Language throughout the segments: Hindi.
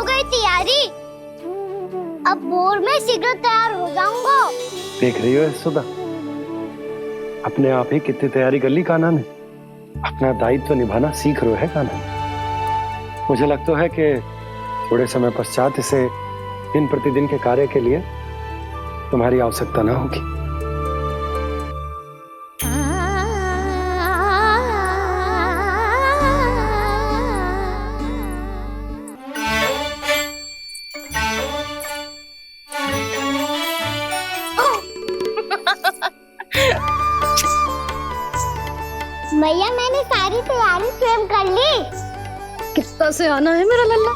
हो गई तैयारी। अब भोर में शीघ्र तैयार हो जाऊंगा। देख रही हो सुधा, अपने आप ही कितनी तैयारी कर ली कान्हा ने। अपना दायित्व निभाना सीख रहे है कान्हा। मुझे लगता है कि थोड़े समय पश्चात इसे दिन प्रतिदिन के कार्य के लिए तुम्हारी आवश्यकता ना होगी। मैया मैंने सारी तैयारी स्वयं कर ली। कितना से आना है मेरा लल्ला।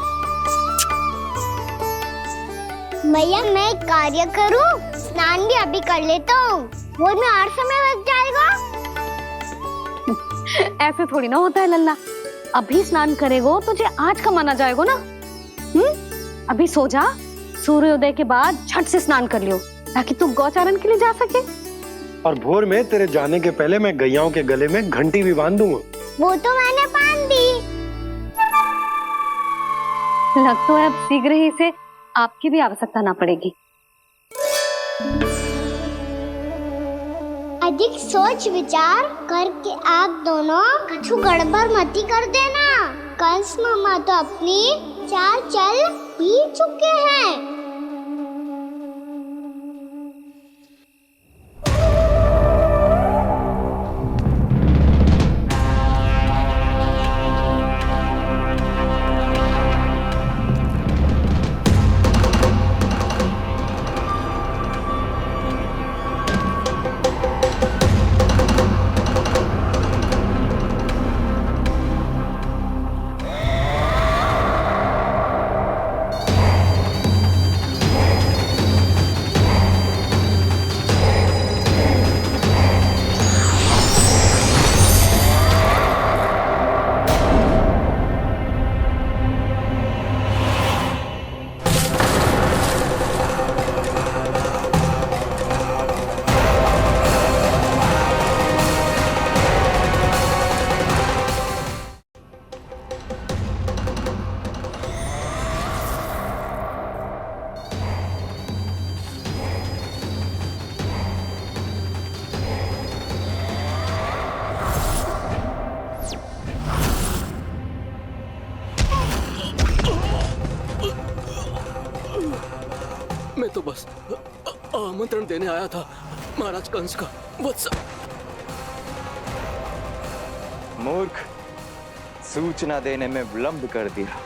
मैया मैं एक कार्य करूं, स्नान भी अभी कर लेता हूँ, वो में और समय लग जाएगा। ऐसे थोड़ी ना होता है लल्ला, अभी स्नान करेगो तुझे आज का माना जाएगा ना। अभी सो जा, सूर्योदय के बाद झट से स्नान कर लियो ताकि तू गौचारण के लिए जा सके। और भोर में तेरे जाने के पहले मैं गैयाओं के गले में घंटी भी बांध दूंगा। वो तो मैंने बांध दी। लग तो है अब शीघ्र ही से आपकी भी आवश्यकता ना पड़ेगी। अधिक सोच विचार करके आप दोनों कछु गड़बड़ मती कर देना। कंस मामा तो अपनी चाल चल ही चुके हैं। मैं तो बस आमंत्रण देने आया था महाराज कंस का। वत्स मूर्ख, सूचना देने में विलंब कर दिया।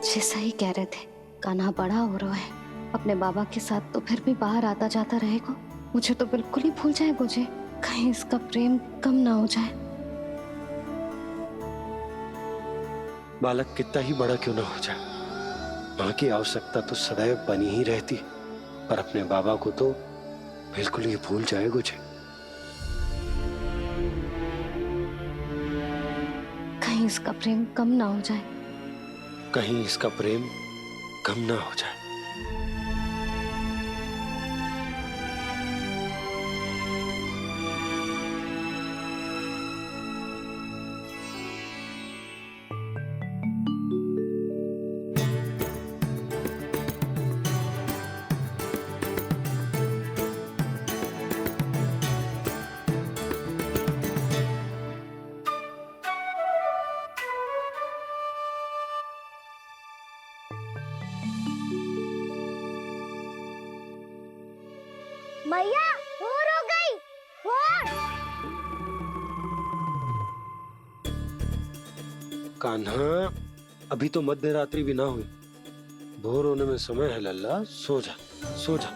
जैसा ही कह रहे थे, कान्हा बड़ा हो रहा है, अपने बाबा के साथ तो फिर भी बाहर आता जाता रहेगा। मुझे तो बिल्कुल ही भूल जाए मुझे, कहीं इसका प्रेम कम ना हो जाए। बालक कितना ही बड़ा क्यों ना हो जाए, माँ की आवश्यकता तो सदैव बनी ही रहती, पर अपने बाबा को तो बिल्कुल ही भूल जाए मुझे। कहीं इसका प्रेम कम ना हो जाए। कहीं इसका प्रेम कम ना हो जाए। मैया भोर हो गई। भोर। कान्हा, अभी तो मध्य रात्रि भी ना हुई, भोर होने में समय है लल्ला। सो जा, सो जा।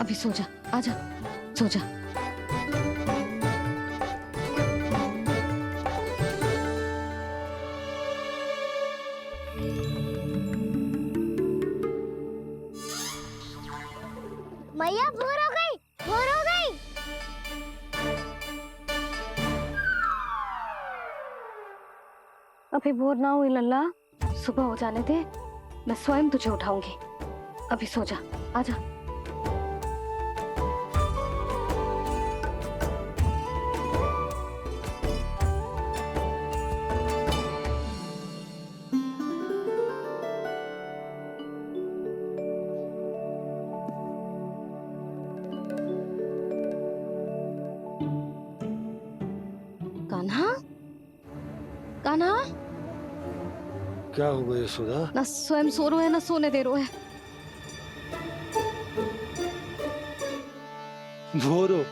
अभी सो जा, आजा, सो जा। मैया भोर हो गई, भोर हो गई। अभी भोर ना हुई लल्ला, सुबह हो जाने दे, मैं स्वयं तुझे उठाऊंगी। अभी सो जा, आजा। क्या हुआ यशोदा? ना स्वयं सो रहे है ना सोने दे रहे है। भोरो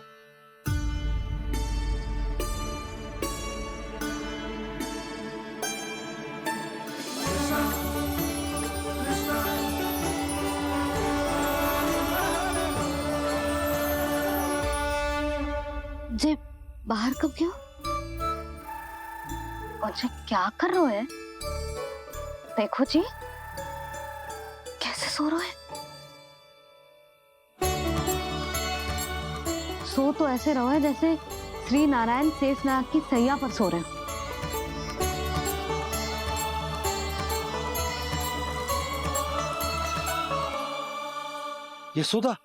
जे बाहर कब गयो? और जे क्या कर रहे है? देखो जी कैसे सो रहे है। सो तो ऐसे रहो है जैसे श्री नारायण शेषनाग की सैया पर सो रहे हैं। यशोदा,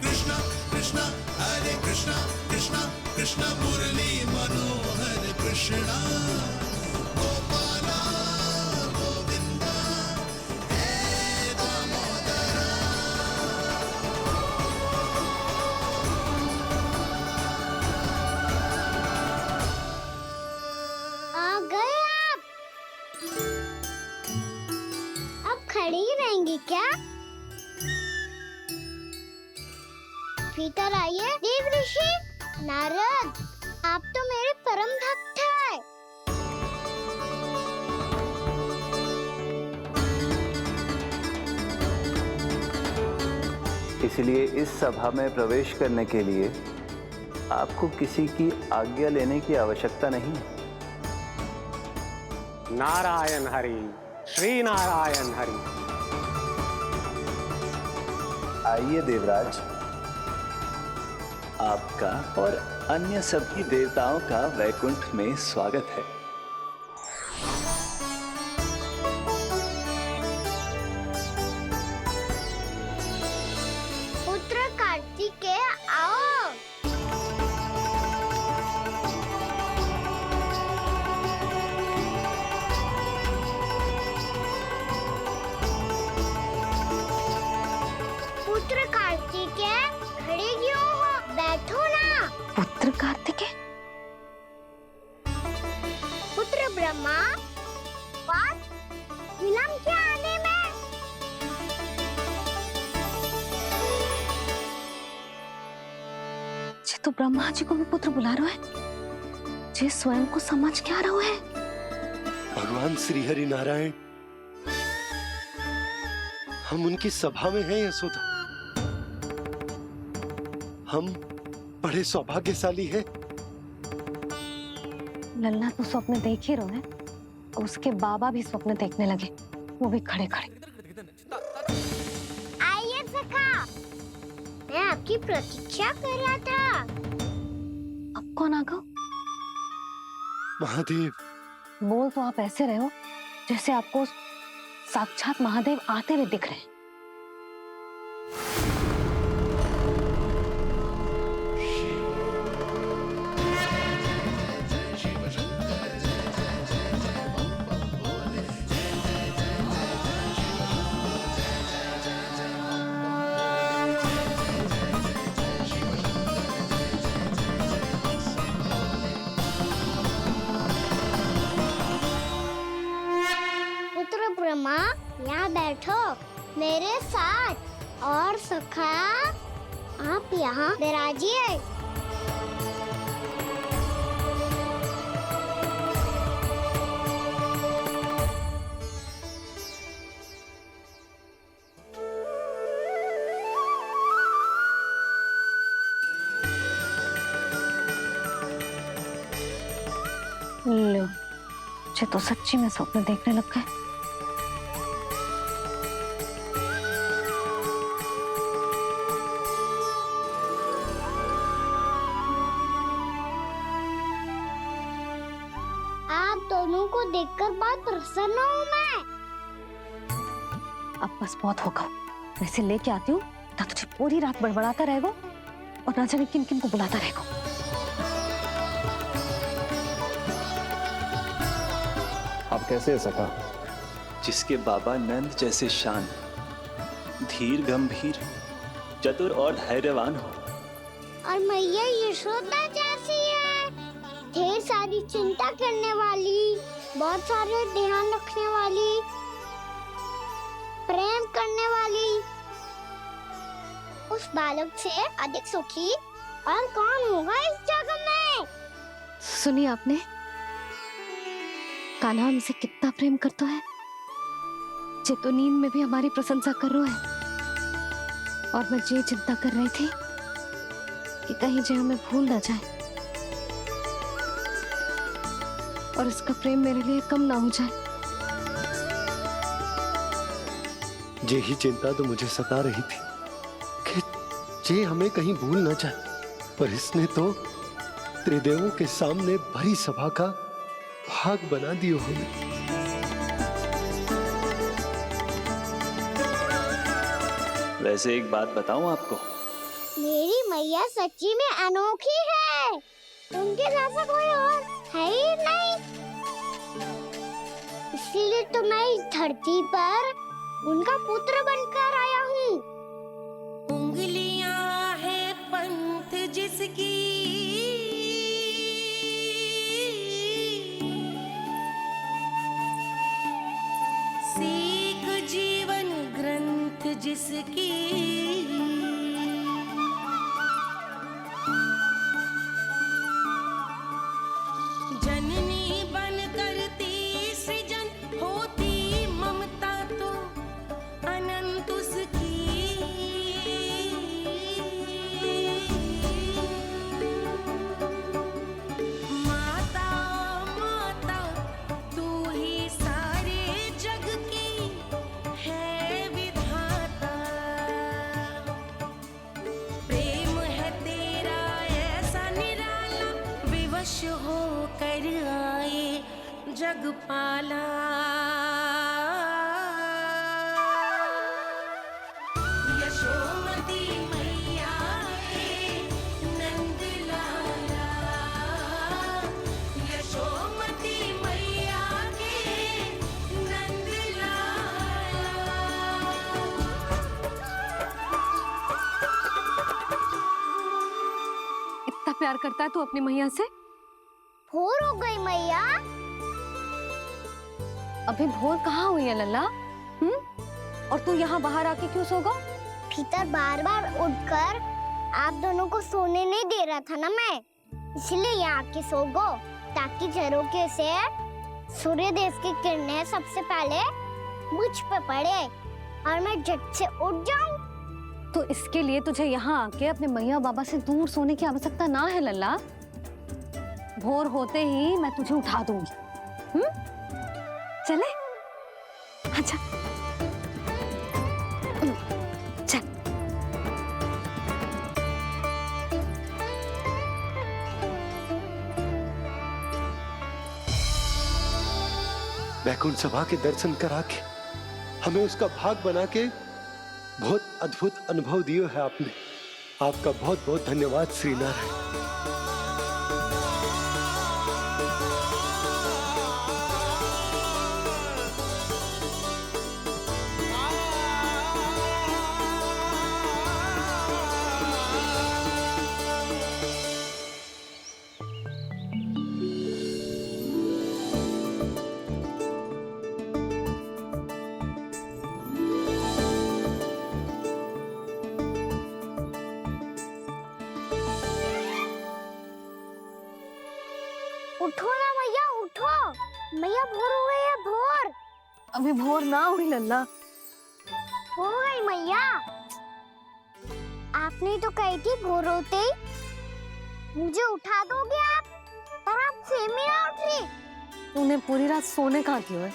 कृष्णा कृष्णा हरे कृष्णा कृष्णा कृष्णा मुरली मनोहर कृष्णा गोपाला गोविंदा हे दामोदरा। आ गए आप। अब खड़ी ही रहेंगी क्या? भीतर आइए देव ऋषि। नारद, आप तो मेरे परम भक्त हैं। इसलिए इस सभा में प्रवेश करने के लिए आपको किसी की आज्ञा लेने की आवश्यकता नहीं है। नारायण हरि, श्री नारायण हरि। आइए देवराज, आपका और अन्य सभी देवताओं का वैकुंठ में स्वागत है। पुत्र कार्तिकेय आओ। पुत्र कार्तिकेय खड़े क्यों हो? बैठो ना। पुत्र कार्तिकेय? पुत्र ब्रह्मा, बात विलंब क्या आने में? जी तो ब्रह्मा जी को भी पुत्र बुला रहे हैं। जी स्वयं को समझ क्या रहे है? भगवान श्री हरि नारायण, हम उनकी सभा में हैं यशोदा। हम बड़े सौभाग्यशाली हैं। लल्ला तो स्वप्न देख ही रहे हैं और उसके बाबा भी स्वप्न देखने लगे, वो भी खड़े खड़े। आइए सखा, मैं आपकी प्रतीक्षा कर रहा था। अब कौन आ गया? महादेव। बोल तो आप ऐसे रहे हो जैसे आपको साक्षात महादेव आते हुए दिख रहे हैं। पुत्र ब्रह्मा, यहाँ बैठो मेरे साथ। और सखा, आप यहाँ विराजिए। लो, मुझे तो सच्ची में स्वप्न देखने लग गए। आप दोनों को देखकर बहुत प्रसन्न हूँ मैं। अब बस बहुत होगा, वैसे लेके आती हूँ ना, तुझे पूरी रात बड़बड़ाता रहेगा और ना जाने किन किन को बुलाता रहेगा। आप कैसे है सखा? जिसके बाबा नंद जैसे शांत, धीर गंभीर चतुर और धैर्यवान हो। और मैया यशोदा जैसी है, ढेर सारी चिंता करने वाली, बहुत सारे ध्यान रखने वाली, प्रेम करने वाली। उस बालक से अधिक सुखी और कौन होगा इस जगत में? सुनिए आपने, कान्हा हमसे कितना प्रेम करता है। जे तो नींद में भी हमारी प्रशंसा कर रहा है। और मैं ये चिंता कर रही थी कि कहीं जे हमें भूल ना जाए और इसका प्रेम मेरे लिए कम ना हो जाए। यही चिंता तो मुझे सता रही थी कि जे हमें कहीं भूल ना जाए, पर इसने तो त्रिदेवों के सामने भरी सभा का भाग बना दियो हमें। वैसे एक बात बताऊं आपको, मेरी मैया सच्ची में अनोखी है। उनके जैसा कोई और है ही नहीं। इसलिए तो मैं इस धरती पर उनका पुत्र बनकर आया हूँ। उंगलियां है पंथ जिसकी, सीख जीवन ग्रंथ जिसकी, जननी बन करती सृजन होती ममता तो अनंत उसकी। माता माता तू ही सारे जग की है विधाता। प्रेम है तेरा ऐसा निराला, विवश हो कर आए जग पाला। यशोमती मैया के नंद लाला, यशोमती मैया के नंद लाला। इतना प्यार करता है तू अपनी मैया से? भोर हो गई मैया। अभी भोर कहाँ हुई है लल्ला? और तू यहाँ बाहर आके क्यों सो गया? भीतर बार बार उठकर आप दोनों को सोने नहीं दे रहा था ना मैं, इसलिए यहाँ आके सो गो, ताकि झरोखे से सूर्य देव की किरणें सबसे पहले मुझ पे पड़े और मैं झट से उठ जाऊं। तो इसके लिए तुझे यहाँ आके अपने मैया बाबा से दूर सोने की आवश्यकता ना है लल्ला। भोर होते ही मैं तुझे उठा दूंगी। चले? अच्छा चल। वैकुंठ सभा के दर्शन करा के हमें उसका भाग बना के बहुत अद्भुत अनुभव दियो है आपने। आपका बहुत बहुत धन्यवाद श्री नारायण। उठो ना मैया, उठो। मैया भोर हो गई है, भोर। अभी भोर ना हुई लल्ला। हो गई मैया। आपने तो कही थी भोर होते ही मुझे उठा दोगे आप, पर आप फिर भी ना उठ रही। तूने पूरी रात सोने कहाँ की है?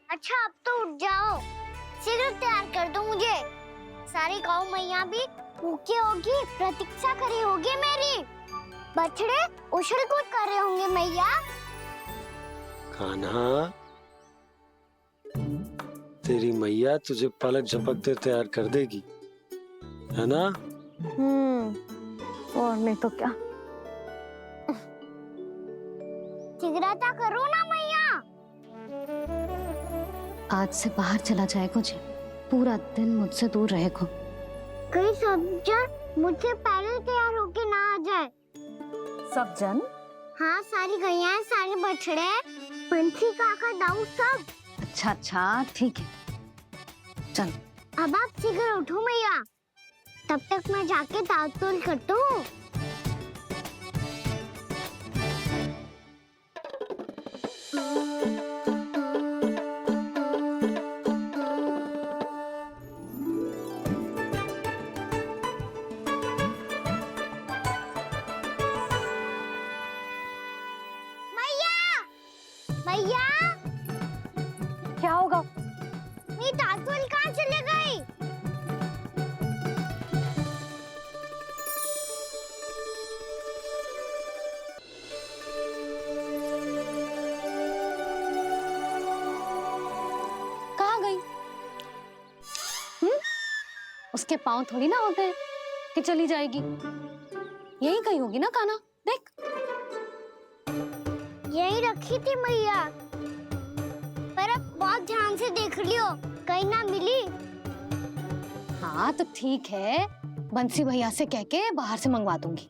अच्छा अब तो उठ जाओ, शीघ्र तैयार कर दो मुझे। सारी गौ मैया भी भूखी होगी, प्रतीक्षा करी होगी मेरी। बछड़े उछल कूद कर रहे होंगे मैया। कान्हा, तेरी मैया तुझे पलक झपकते तैयार कर देगी, है ना? और नहीं तो क्या। शीघ्रता करो ना मैया। आज से बाहर चला जाएगा जी। पूरा दिन मुझसे दूर रहेगा। कहीं सब्जन मुझसे पहले तैयार होके ना आ जाए। सब जन? हाँ, सारी गैया, सारे बछड़े, पंछी, काका, दाऊ सब। अच्छा अच्छा, ठीक है, चल। अब आप शीघ्र उठो मैया, तब तक मैं जाके ताल-तोल करता हूँ। मैया, क्या होगा? मेरी ताल-तोल कहाँ चले गई? कहाँ गई? उसके पाँव थोड़ी ना होते हैं कि चली जाएगी। यही कहीं होगी ना कान्हा, देख। यही रखी थी मैया, पर अब बहुत ध्यान से देख लियो, कहीं ना मिली। हाँ तो ठीक है, बंसी भैया से कह के बाहर से मंगवा दूंगी।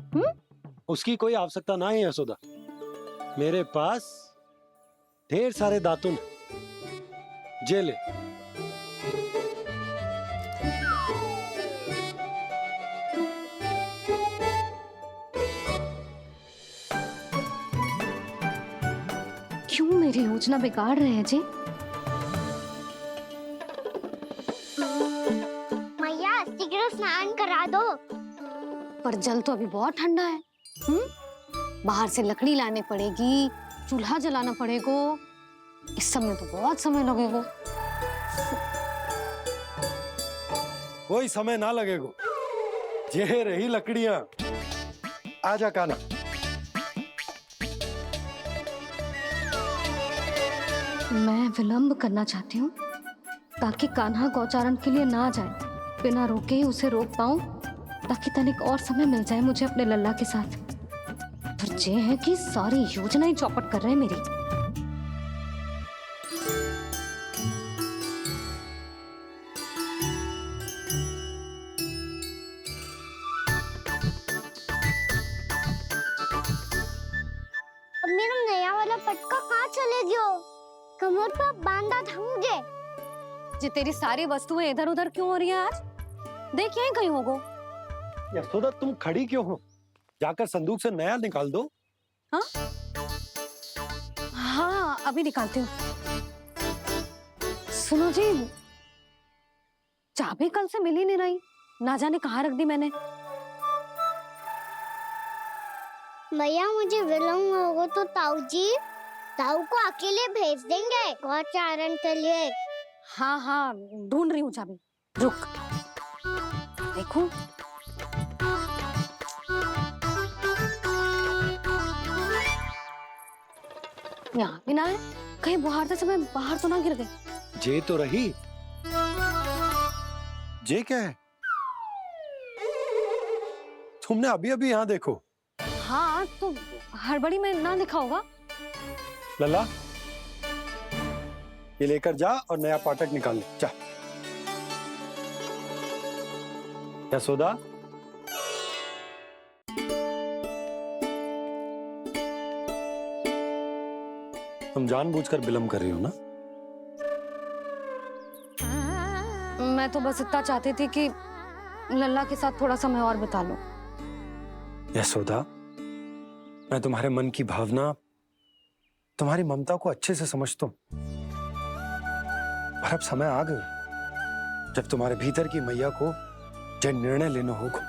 उसकी कोई आवश्यकता ना है यशोदा, मेरे पास ढेर सारे दातुन हैं। जे ले। क्यों मेरी योजना बिगाड़ रहे हैं जी? मैया शीघ्र स्नान करा दो। पर जल तो अभी बहुत ठंडा है। बाहर से लकड़ी लाने पड़ेगी, चूल्हा जलाना पड़ेगा। इस समय तो बहुत समय लगेगा। कोई समय ना लगेगा, ये रही लकड़ियां। आजा कान्हा। मैं विलंब करना चाहती हूँ ताकि कान्हा गौचारण के लिए ना जाए। बिना रोके ही उसे रोक पाऊं, ताकि तनिक और समय मिल जाए मुझे अपने लल्ला के साथ। पर ये है कि सारी योजना ही चौपट कर रहे हैं मेरी। अब मेरा नया वाला पटका कहाँ चले गयो? कमर पर बांधा था मुझे। ये तेरी सारी वस्तुएं इधर उधर क्यों हो रही है आज? देख यहीं कहीं होगो। यशोदा तुम खड़ी क्यों हो? जाकर संदूक से नया निकाल दो। हाँ हाँ, अभी निकालती हूँ। सुनो जी, चाबी कल से मिल ही नहीं रही, ना जाने कहाँ रख दी मैंने। मैया मुझे विलम्ब होगा तो ताऊ को अकेले भेज देंगे गौचारण के लिए। हाँ हाँ, ढूंढ रही हूँ चाबी, रुक। देखूं। यहाँ भी ना है, कहीं बुहारते समय बाहर तो ना गिर गई। जे तो रही। जे क्या है? तुमने अभी अभी यहाँ देखो। हाँ तो हड़बड़ी में ना दिखा होगा। लल्ला, ये लेकर जा और नया पाठक निकाल ले, जा। यशोदा, तुम जानबूझकर विलंब कर रही हो ना? मैं तो बस इतना चाहती थी कि लल्ला के साथ थोड़ा समय और बिता लूं। यशोदा, मैं तुम्हारे मन की भावना, तुम्हारी ममता को अच्छे से समझता हूं। पर अब समय आ गया जब तुम्हारे भीतर की मैया को जो निर्णय लेना होगा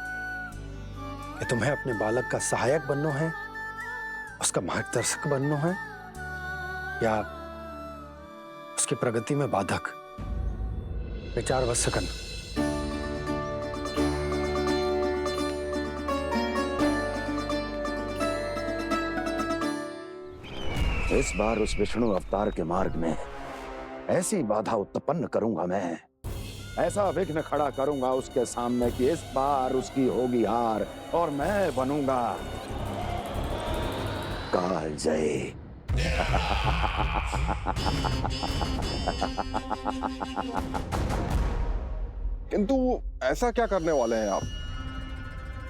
कि तुम्हें अपने बालक का सहायक बनना है, उसका मार्गदर्शक बनना है, या उसकी प्रगति में बाधक। विचार अवश्य करना। इस बार उस विष्णु अवतार के मार्ग में ऐसी बाधा उत्पन्न करूंगा मैं, ऐसा विघ्न खड़ा करूंगा उसके सामने कि इस बार उसकी होगी हार और मैं बनूंगा कालजयी। किंतु ऐसा क्या करने वाले हैं आप?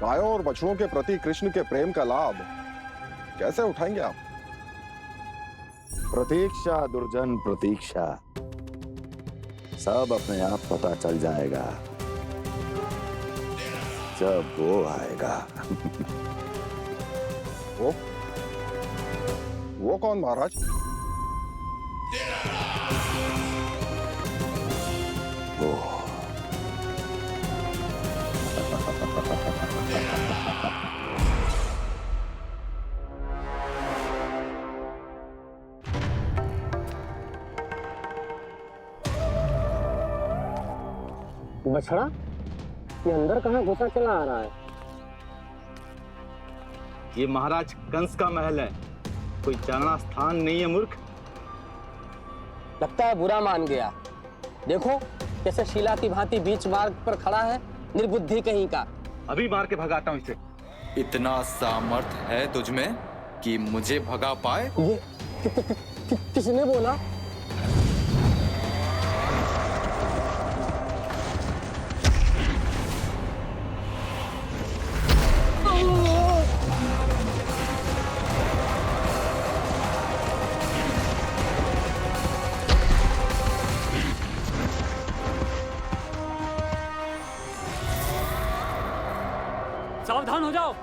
गायों और बछड़ों के प्रति कृष्ण के प्रेम का लाभ कैसे उठाएंगे आप? प्रतीक्षा दुर्जन प्रतीक्षा, सब अपने आप पता चल जाएगा जब वो आएगा। वो कौन महाराज? वो बछड़ा, ये अंदर कहाँ घुसा चला आ रहा है? ये महाराज कंस का महल है, कोई जाना स्थान नहीं है मूर्ख। लगता है बुरा मान गया। देखो कैसे शिला की भांति बीच मार्ग पर खड़ा है, निर्बुद्धि कहीं का। अभी मार के भगाता हूँ इसे। इतना सामर्थ है तुझमें कि मुझे भगा पाए? ये किसने बोला? सावधान हो जाओ।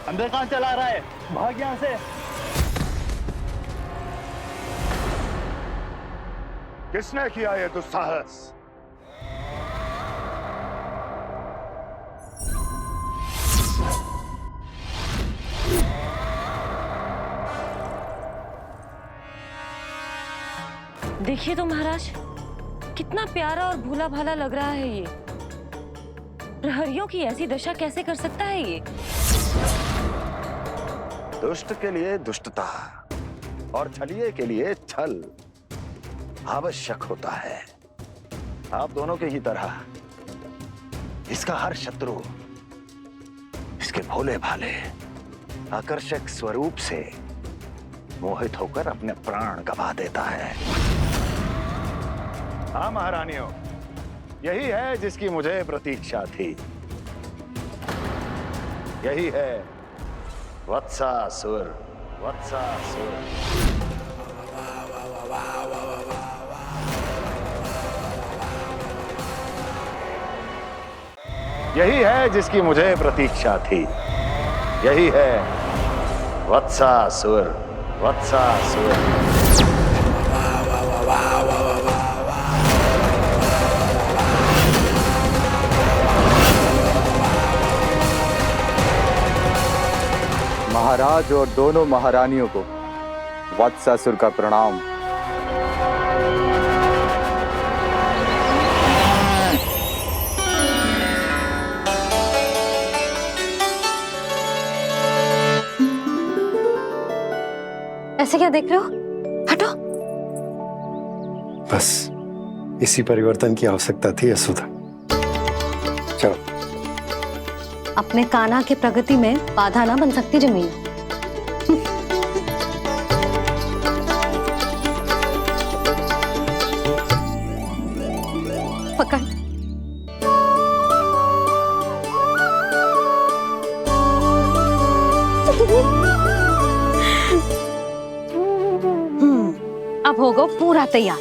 अंदर कहाँ चला रहा है? भाग यहाँ से। किसने किया ये दुस्साहस? देखिए तो महाराज, कितना प्यारा और भोला भाला लग रहा है ये। प्रहरियों की ऐसी दशा कैसे कर सकता है ये? दुष्ट के लिए दुष्टता और छलिए के लिए छल आवश्यक होता है। आप दोनों के ही तरह इसका हर शत्रु इसके भोले भाले आकर्षक स्वरूप से मोहित होकर अपने प्राण गंवा देता है। हाँ महारानियों, यही है जिसकी मुझे प्रतीक्षा थी। यही है वत्सासुर। वत्सासुर यही है जिसकी मुझे प्रतीक्षा थी। यही है वत्सासुर। वत्सासुर महाराज और दोनों महारानियों को वत्सासुर का प्रणाम। ऐसे क्या देख रहे हो? हटो। बस इसी परिवर्तन की आवश्यकता थी यशोदा। चलो। अपने कान्हा की प्रगति में बाधा ना बन सकती जमीन। पकड़। अब होगा पूरा तैयार।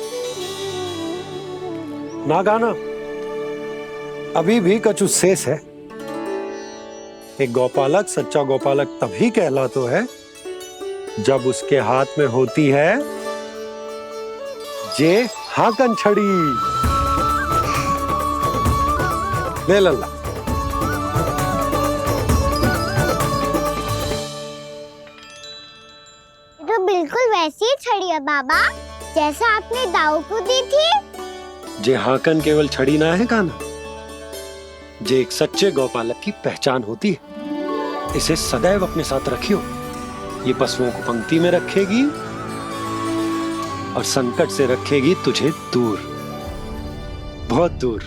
ना गाना, अभी भी कछु शेष है। एक गौपालक सच्चा गौपालक तभी कहलाता है जब उसके हाथ में होती है जे हाकन छड़ी। ले लल्ला। तो बिल्कुल वैसी ही छड़ी है बाबा, जैसा आपने दाऊ को दी थी। जे हाकन केवल छड़ी ना है कान्हा, जे एक सच्चे गौपालक की पहचान होती है। इसे सदैव अपने साथ रखियो। ये पशुओं को पंक्ति में रखेगी और संकट से रखेगी तुझे दूर, बहुत दूर।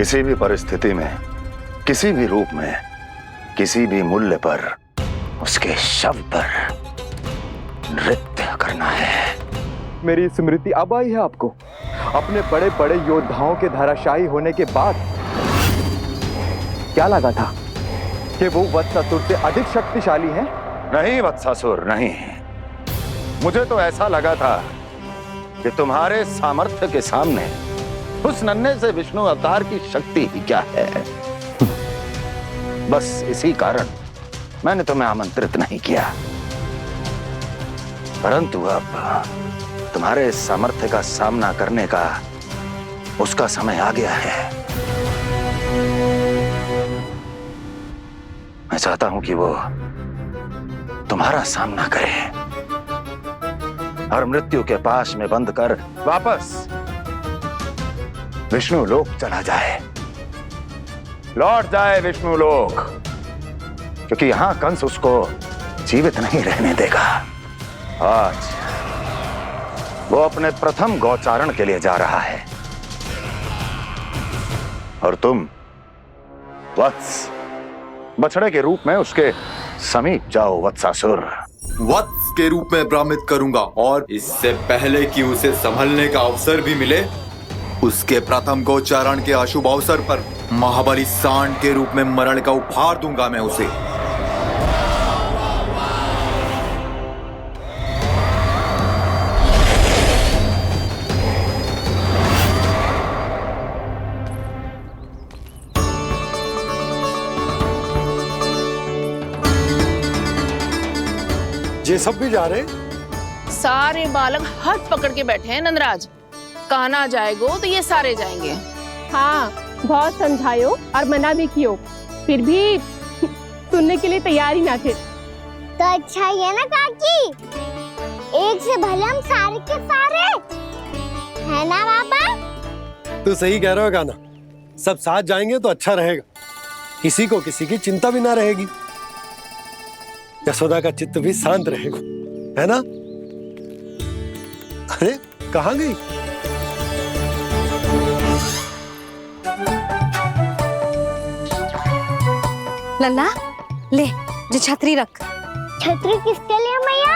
किसी भी परिस्थिति में, किसी भी रूप में, किसी भी मूल्य पर उसके शव पर नृत्य करना है। मेरी स्मृति अब आई है आपको? अपने बड़े बड़े योद्धाओं के धराशायी होने के बाद क्या लगा था कि वो वत्सासुर से अधिक शक्तिशाली हैं? नहीं वत्सासुर, नहीं। मुझे तो ऐसा लगा था कि तुम्हारे सामर्थ्य के सामने उस नन्हे से विष्णु अवतार की शक्ति ही क्या है। बस इसी कारण मैंने तुम्हें आमंत्रित नहीं किया। परंतु अब तुम्हारे सामर्थ्य का सामना करने का उसका समय आ गया है। मैं चाहता हूं कि वो तुम्हारा सामना करे और मृत्यु के पास में बंद कर वापस विष्णु लोक चला जाए, लौट जाए विष्णु लोक, क्योंकि यहां कंस उसको जीवित नहीं रहने देगा। आज वो अपने प्रथम गौचारण के लिए जा रहा है और तुम वत्स, बछड़े के रूप में उसके समीप जाओ वत्सासुर। वत्स के रूप में भ्रमित करूंगा और इससे पहले कि उसे संभलने का अवसर भी मिले, उसके प्रथम गोचारण के अशुभ अवसर पर महाबली सांड के रूप में मरण का उपहार दूंगा मैं उसे। ये सब भी जा रहे? सारे बालक हाथ पकड़ के बैठे हैं नंदराज। कान्हा जाएगो तो ये सारे जाएंगे। हाँ, बहुत समझायो और मना भी कियो, फिर भी सुनने के लिए तैयार ही ना थे। तो अच्छा ही है ना काकी, एक से भले हम सारे के सारे, है ना पापा? तू सही कह रहा है कान्हा, सब साथ जाएंगे तो अच्छा रहेगा, किसी को किसी की चिंता भी ना रहेगी, यशोदा का चित्त भी शांत रहेगा, है ना? अरे कहाँ गई? लल्ला ले, जो छतरी रख। छतरी किसके लिए मैया?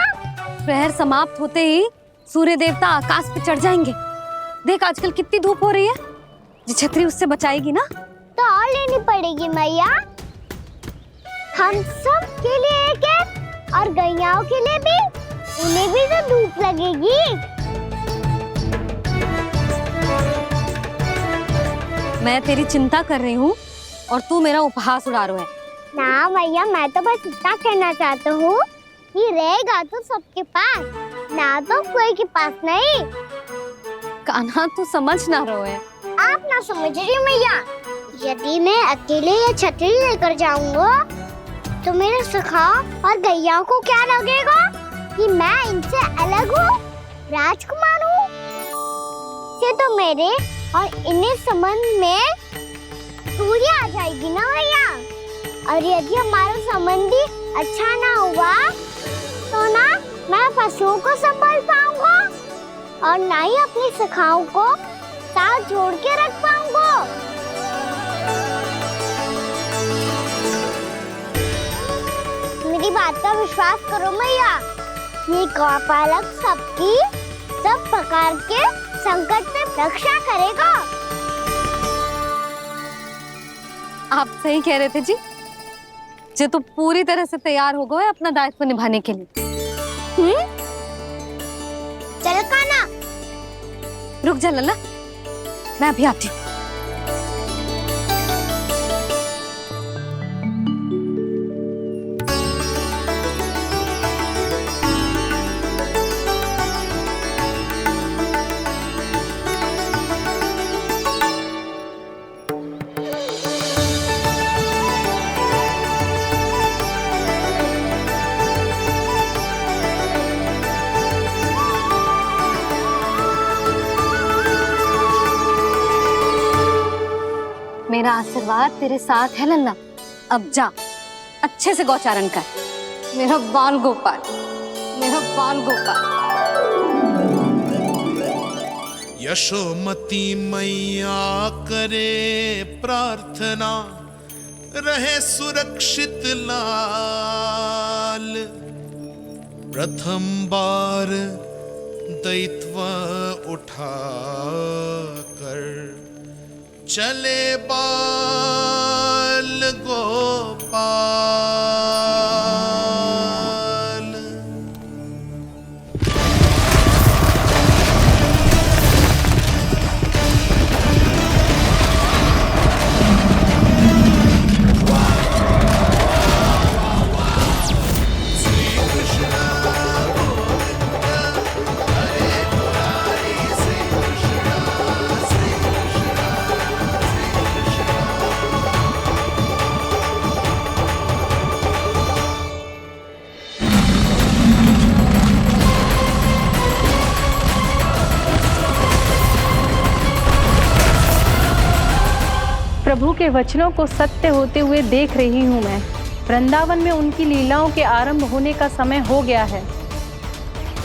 प्रहर समाप्त होते ही सूर्य देवता आकाश पे चढ़ जाएंगे। देख आजकल कितनी धूप हो रही है, जो छतरी उससे बचाएगी ना। तो और लेनी पड़ेगी मैया, हम सब के लिए एक एक, और गैयाओं के लिए भी, उन्हें भी तो धूप लगेगी। मैं तेरी चिंता कर रही हूँ और तू मेरा उपहास उड़ा रहा है। ना भैया, मैं तो बस इतना कहना चाहता हूँ कि रहेगा तो सबके पास, ना तो कोई के पास नहीं। कान्हा तू समझ ना रहो है। आप ना समझ रही मैया, यदि मैं अकेले ये छतरी लेकर जाऊंगा तो मेरे सखा और गैया को क्या लगेगा कि मैं इनसे अलग हूँ, राजकुमार हूँ। ये तो मेरे और इन्हें संबंध में दूरी आ जाएगी ना भैया। और यदि हमारा संबंध ही अच्छा ना हुआ तो ना मैं पशुओं को संभाल पाऊंगा और ना ही अपनी सखाओं को साथ जोड़ के रख पाऊंगा। मेरी बात का विश्वास करो मैया, ये गौपालक सबकी सब प्रकार के संकट से रक्षा करेगा। आप सही कह रहे थे जी, जो तो पूरी तरह से तैयार हो गए अपना दायित्व निभाने के लिए। चल कान्हा, रुक जा लल्ला, मैं अभी आती हूँ। मेरा आशीर्वाद तेरे साथ है लल्ला। अब जा, अच्छे से गौचारण कर। मेरा बाल गोपाल, मेरा बाल गोपाल। यशोमती मैया करे प्रार्थना, रहे सुरक्षित लाल। प्रथम बार दैत्व उठा कर चले बाल गोपाल। प्रभु के वचनों को सत्य होते हुए देख रही हूँ मैं। वृंदावन में उनकी लीलाओं के आरंभ होने का समय हो गया है।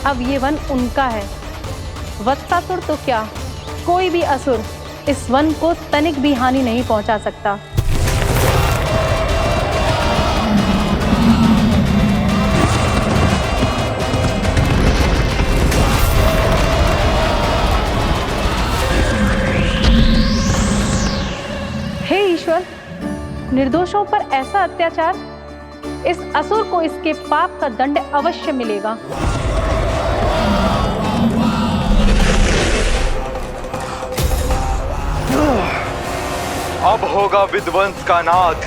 अब ये वन उनका है। वत्सासुर तो क्या, कोई भी असुर इस वन को तनिक भी हानि नहीं पहुंचा सकता। हे ईश्वर, निर्दोषों पर ऐसा अत्याचार, इस असुर को इसके पाप का दंड अवश्य मिलेगा। अब होगा विध्वंस का नाद।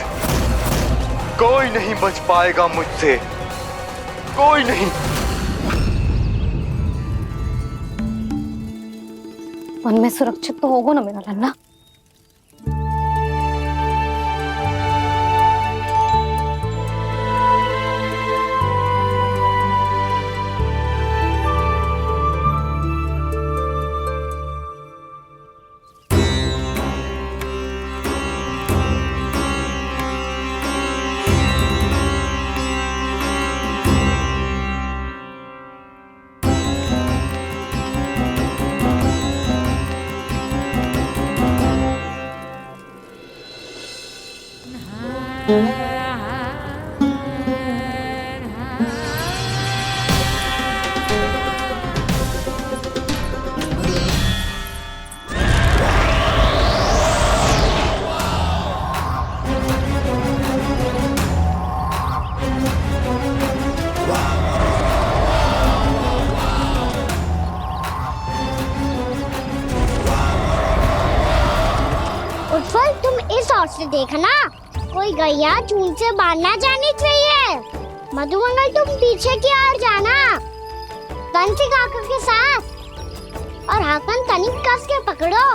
कोई नहीं बच पाएगा मुझसे, कोई नहीं। वन में सुरक्षित तो होगा ना मेरा लल्ला? उत्पल, तुम इस ओर से देखना, कोई गैया चून से बाहर ना जानी चाहिए। मधुमंगल, तुम पीछे की ओर जाना, कंसी काका के साथ, और हाकन तनिक कस के पकड़ो,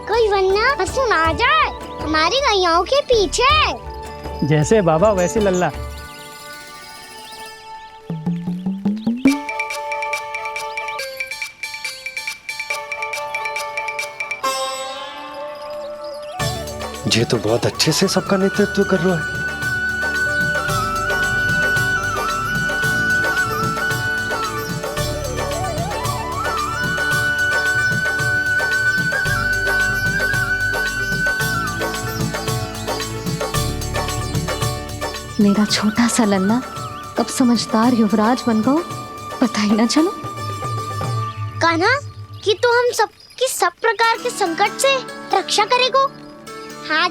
कोई वरना पशु ना आ जाए हमारी गैयाओं के पीछे। जैसे बाबा वैसे लल्ला। ये तो बहुत अच्छे से सबका नेतृत्व कर रहा है। मेरा छोटा सा लल्ला कब समझदार युवराज बन गो पता ही ना चलो। कान्हा, कि तू हम सबकी सब प्रकार के संकट से रक्षा करेगो। हाँ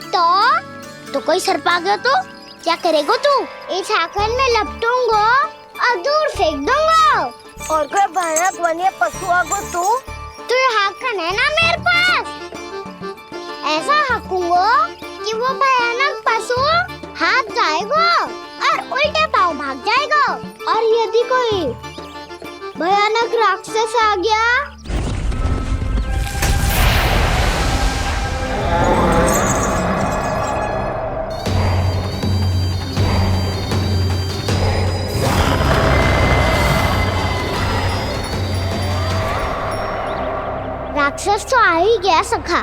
तो कोई सर्प आ गया तो क्या करेगो तू? इस हाकन में लपटूंगा और दूर फेंक दूंगा। और कोई भयानक वन्य पशु आगो तो ये हाकन है ना मेरे पास, ऐसा हाकूंगा कि वो भयानक पशु हाथ जाएगा और उल्टे पाँव भाग जाएगा। और यदि कोई भयानक राक्षस आ गया राक्षस तो आ ही गया सखा।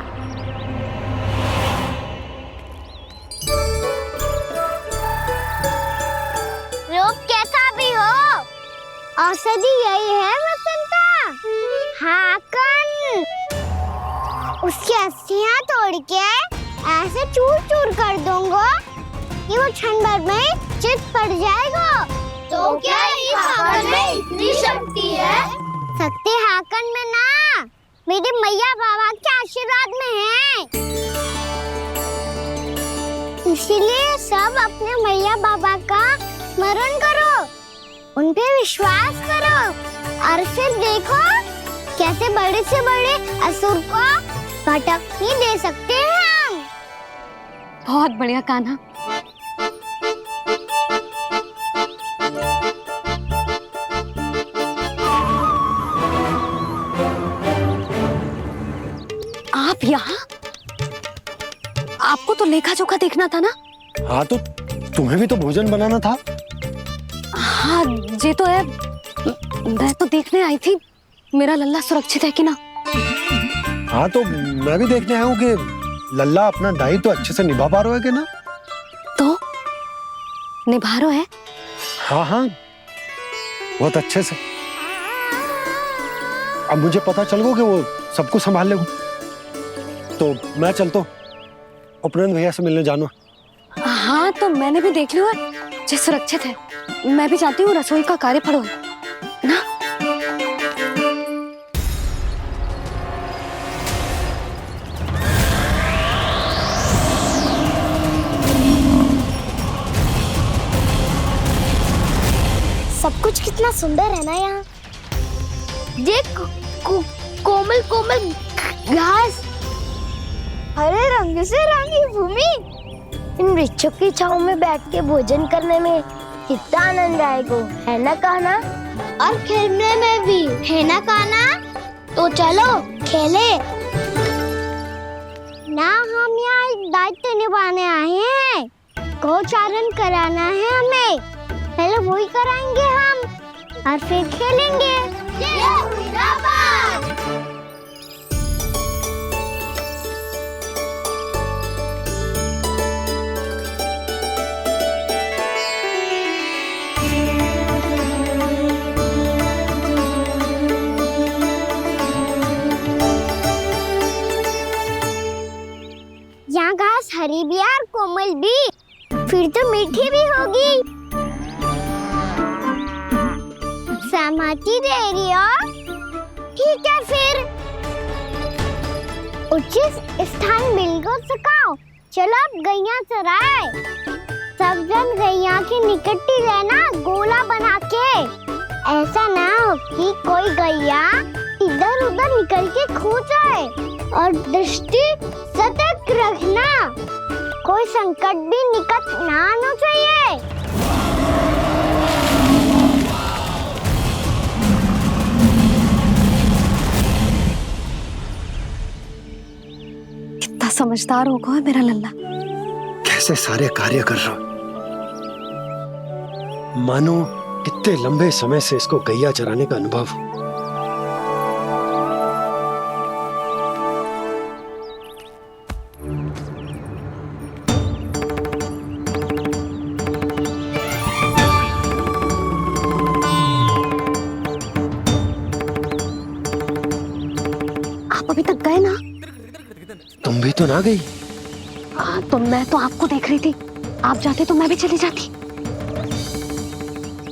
रोग कैसा भी हो, औषधि यही है वसंता। हाकन उसकी अस्थियां तोड़ के ऐसे चूर चूर कर दूंगा कि वो क्षण भर में चित पड़ जाएगा। तो क्या इस हाकन में इतनी शक्ति है? शक्ति हाकन में ना, मेरे मैया बाबा के आशीर्वाद में है। इसीलिए सब अपने मैया बाबा का स्मरण करो, उन पे विश्वास करो और फिर देखो कैसे बड़े से बड़े असुर को भटकने दे सकते हैं हम। बहुत बढ़िया कान्हा। आप यहाँ? आपको तो लेखा जोखा देखना था ना? हाँ तो तुम्हें भी तो भोजन बनाना था। हाँ ये तो है, मैं तो देखने आई थी मेरा लल्ला सुरक्षित है कि ना। हाँ तो मैं भी देखने आया हूँ कि लल्ला अपना दायित्व तो अच्छे से निभा पा रहा है कि ना। तो निभा रहा है? हाँ हाँ बहुत अच्छे से। अब मुझे पता चल गया कि वो सब कुछ संभाल लेगा। तो मैं चलता हूँ, उपनंद भैया से मिलने जाना। हाँ तो मैंने भी देख लिया जो सुरक्षित है। मैं भी चाहती हूँ रसोई का कार्य पड़ो ना। सब कुछ कितना सुंदर है ना यहाँ। देख कोमल कोमल घास, हरे रंग से रंगी भूमि। इन वृक्षों की छांव में बैठ के भोजन करने में कितना आनंद आएगा, है ना कान्हा? और खेलने में भी, है ना कान्हा? तो चलो खेले ना। हम यहाँ एक दायित्व निभाने आए हैं, गोचारण कराना है हमें। पहले वही कराएंगे हम और फिर खेलेंगे। यहाँ घास हरी भी और कोमल भी, फिर तो मीठी भी होगी। सहमति दे रही हो? ठीक है फिर उचित स्थान बिल्कुल सुखाओ। चलो अब गैया चराए। सब जन गैया के निकट ही रहना, गोला बना के। ऐसा ना हो कि कोई गैया इधर उधर निकल के खो जाए। और दृष्टि सतर्क रखना, कोई संकट भी निकट ना आना चाहिए। कितना समझदार होगा है मेरा लल्ला। कैसे सारे कार्य कर रहा, मानो कितने लंबे समय से इसको गैया चराने का अनुभव हो। अभी तक गए ना? तुम भी तो ना गई। तो मैं तो आपको देख रही थी, आप जाते तो मैं भी चली जाती।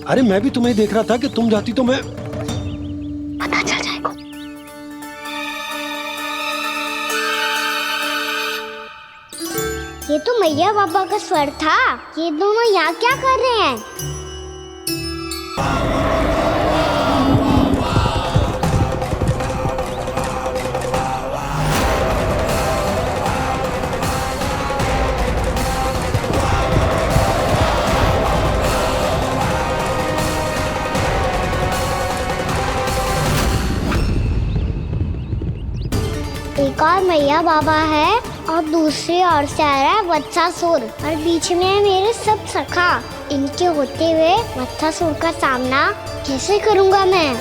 अरे मैं भी तुम्हें देख रहा था कि तुम जाती तो मैं। पता चल जाएगा। ये तो मैया बाबा का स्वर था। ये दोनों यहाँ क्या कर रहे हैं? एक और मैया बाबा है और दूसरी ओर से आ रहा है वत्सासुर और बीच में है मेरे सब सखा। इनके होते हुए वत्सासुर का सामना कैसे करूंगा मैं?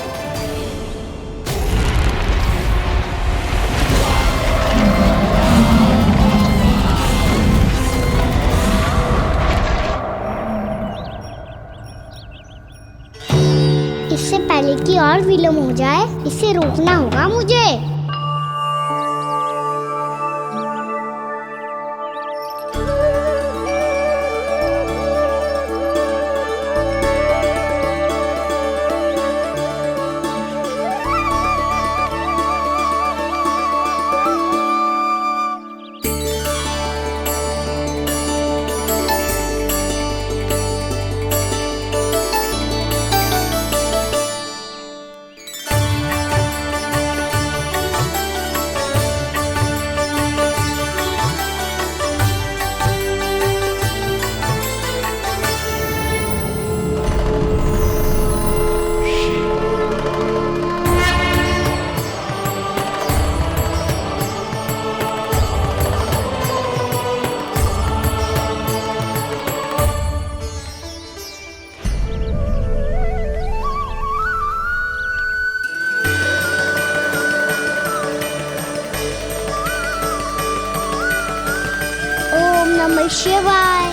इससे पहले कि और विलम्ब हो जाए, इसे रोकना होगा मुझे। शिवाय।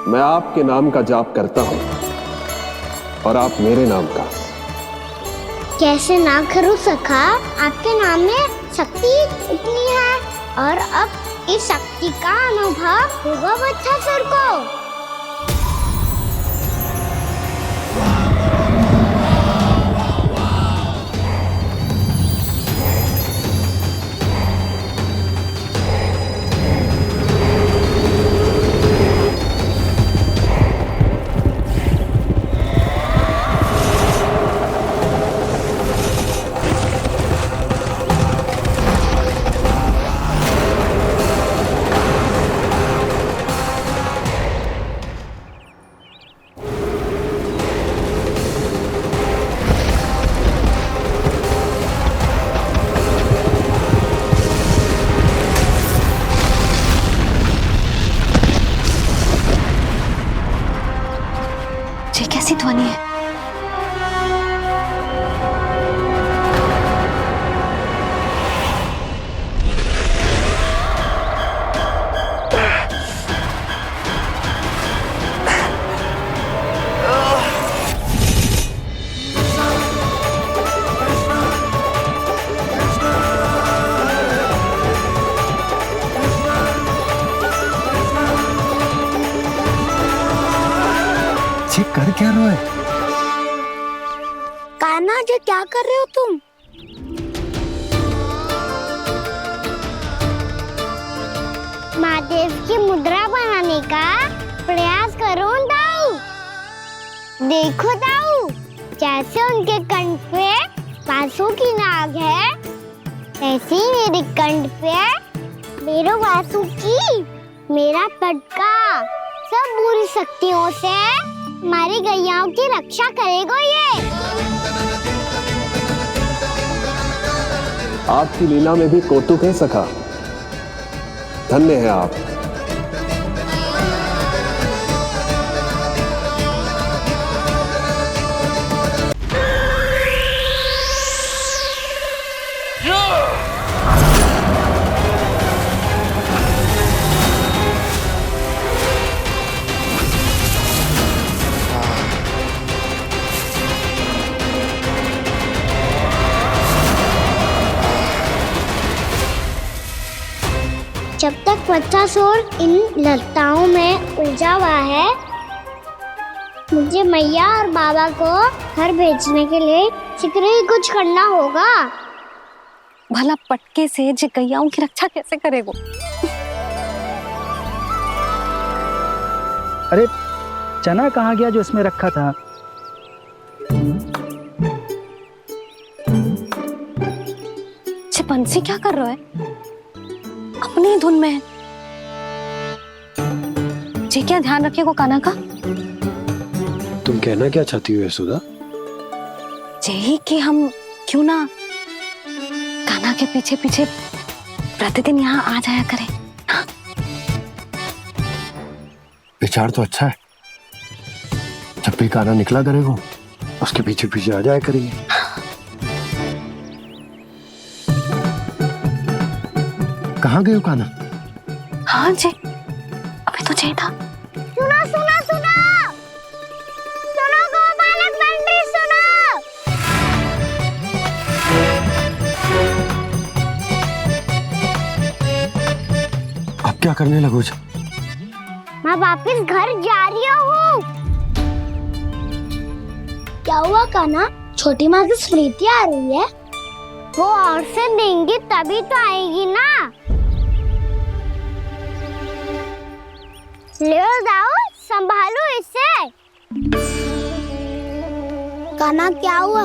मैं आपके नाम का जाप करता हूं और आप मेरे नाम का। कैसे ना करूं सखा, आपके नाम में शक्ति इतनी है और अब इस शक्ति का अनुभव होगा बच्चासुर को। ये कैसी ध्वनि है? कर क्या रहे हो? कान्हा जी क्या कर रहे हो तुम? महादेव की मुद्रा बनाने का प्रयास करो दाऊ। देखो दाऊ, जैसे उनके कंठ पे वासु की नाग है, ऐसे ही मेरे कंठ पे मेरे वासु की मेरा पटका सब बुरी शक्तियों से हमारी गैयाओं की रक्षा करेगा ये। आपकी लीला में भी कौतुक है सखा, धन्य है आप। जब तक बच्चासुर इन लताओं में उलझा हुआ है, मुझे मैया और बाबा को घर भेजने के लिए शीघ्र ही कुछ करना होगा। भला पटके से जे गैयाओं की रक्षा कैसे करेगो? अरे चना कहाँ गया जो इसमें रखा था? बंसी क्या कर रहा है? अपनी धुन में है। जी क्या ध्यान रखिएगा कान्हा का। तुम कहना क्या चाहती हो यशोदा? यही कि हम क्यों ना कान्हा के पीछे पीछे प्रतिदिन यहाँ आ जाया करें। हाँ? विचार तो अच्छा है। जब भी कान्हा निकला करेगा उसके पीछे पीछे आ जाया करेंगे। कहाँ गए हो कान्हा? हाँ जी, अभी तो चाहिए था। सुनो सुनो सुनो सुनो गोपालक पंडित सुनो। अब क्या करने लगो? मैं वापस घर जा रही हूँ। क्या हुआ कान्हा? छोटी माँ की स्मृति आ रही है। वो और से देंगी तभी तो आएगी ना। ले जाओ, संभालो इसे। कान्हा क्या हुआ?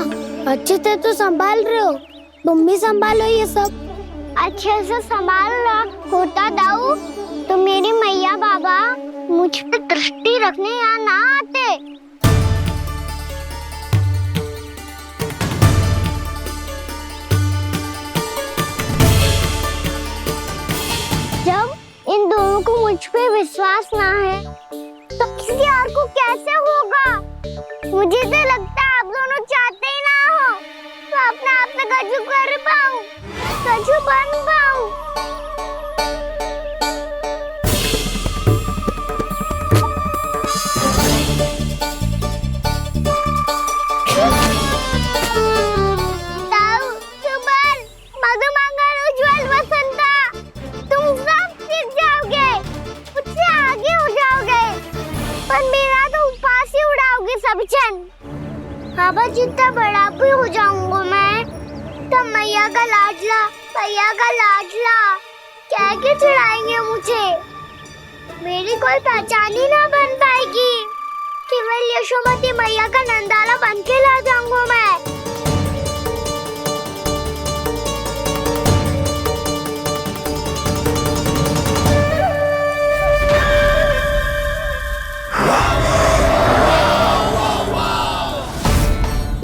अच्छे से तो संभाल रहे हो, तुम भी संभालो ये सब। अच्छे से संभाल लो। होता दाऊ तो मेरी मैया मैया बाबा मुझ पे दृष्टि रखने यहाँ ना आते। जब इन दोनों को मुझ पे विश्वास ना है तो किसी और को कैसे होगा? मुझे तो लगता है आप दोनों चाहते ही ना हो तो अपने आप में गजू कर पाऊं, गजू बन पाऊं। बाबा जितना बड़ा भी हो जाऊंगा मैं तब मैया का लाडला कह के चिढ़ाएंगे मुझे। मेरी कोई पहचान ही ना बन पाएगी। केवल यशोमती मैया का नंदाला बन के ला जाऊंगा मैं।